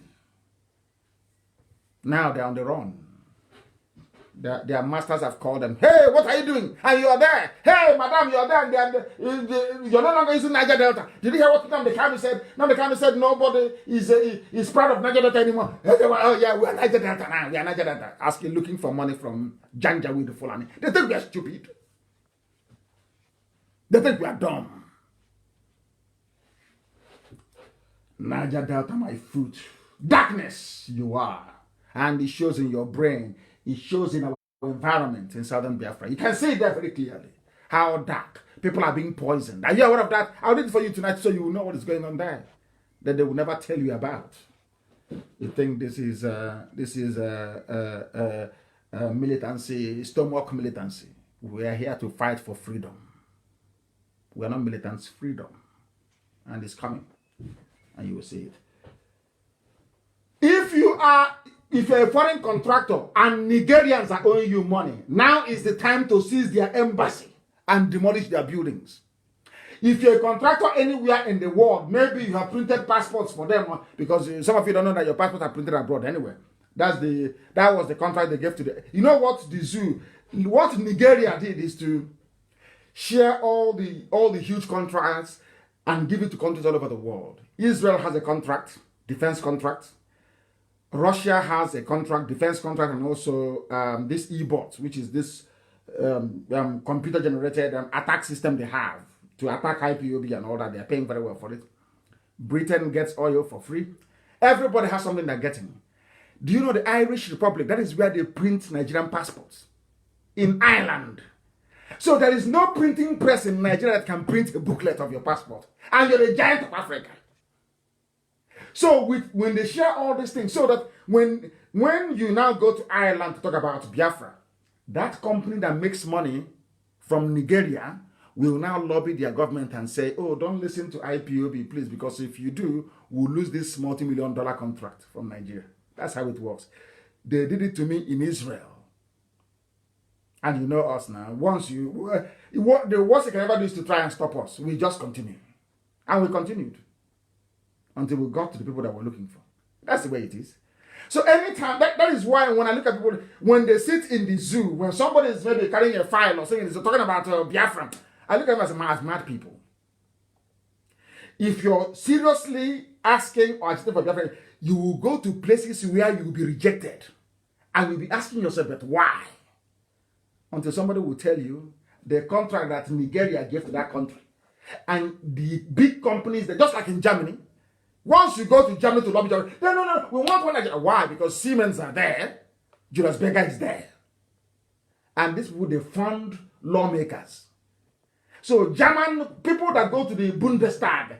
Now they're on the run. Their masters have called them. Hey, what are you doing? And you are there. Hey, madam, you are there. You're no longer using Niger Delta. Did you hear what Nnamdi Kanu said? Nnamdi Kanu said nobody is proud of Niger Delta anymore. Oh yeah, we are Niger Delta now. We are Niger Delta. Asking, looking for money from Janjaweed the Fulani. They think we are stupid. They think we are dumb. Niger Delta, my fruit. Darkness, you are. And it shows in your brain. It shows in our environment in southern Biafra. You can see it there very clearly. How dark. People are being poisoned. Are you aware of that? I'll read it for you tonight so you will know what is going on there. That they will never tell you about. You think this is militancy, stomach militancy. We are here to fight for freedom. We are not militants, freedom. And it's coming. And you will see it. If you're a foreign contractor and Nigerians are owing you money, now is the time to seize their embassy and demolish their buildings. If you're a contractor anywhere in the world, maybe you have printed passports for them, because some of you don't know that your passports are printed abroad anyway. That was the contract they gave to the. You know what what Nigeria did is to share all the huge contracts and give it to countries all over the world. Israel has a contract, defense contract. Russia has a contract, defense contract, and also this e-bot, which is this computer-generated attack system they have to attack IPOB and all that. They're paying very well for it. Britain gets oil for free. Everybody has something they're getting. Do you know the Irish Republic? That is where they print Nigerian passports. In Ireland. So there is no printing press in Nigeria that can print a booklet of your passport. And you're the giant of Africa. So when they share all these things, so that when you now go to Ireland to talk about Biafra, that company that makes money from Nigeria will now lobby their government and say, oh, don't listen to IPOB, please, because if you do, we'll lose this multi-million-dollar contract from Nigeria. That's how it works. They did it to me in Israel. And you know us now. The worst they can ever do is to try and stop us. We just continue. And we continued. Until we got to the people that we're looking for. That's the way it is. So anytime, that is why when I look at people, when they sit in the zoo, when somebody is maybe carrying a file or saying, they're talking about Biafra, I look at them as mad people. If you're seriously asking or agitating for Biafra, you will go to places where you will be rejected. And you'll be asking yourself, but why? Until somebody will tell you the contract that Nigeria gave to that country. And the big companies, that just like in Germany, once you go to Germany to lobby, no, we want one Nigeria. Why? Because Siemens are there, Julius Berger is there. And this would they fund lawmakers. So German people that go to the Bundestag,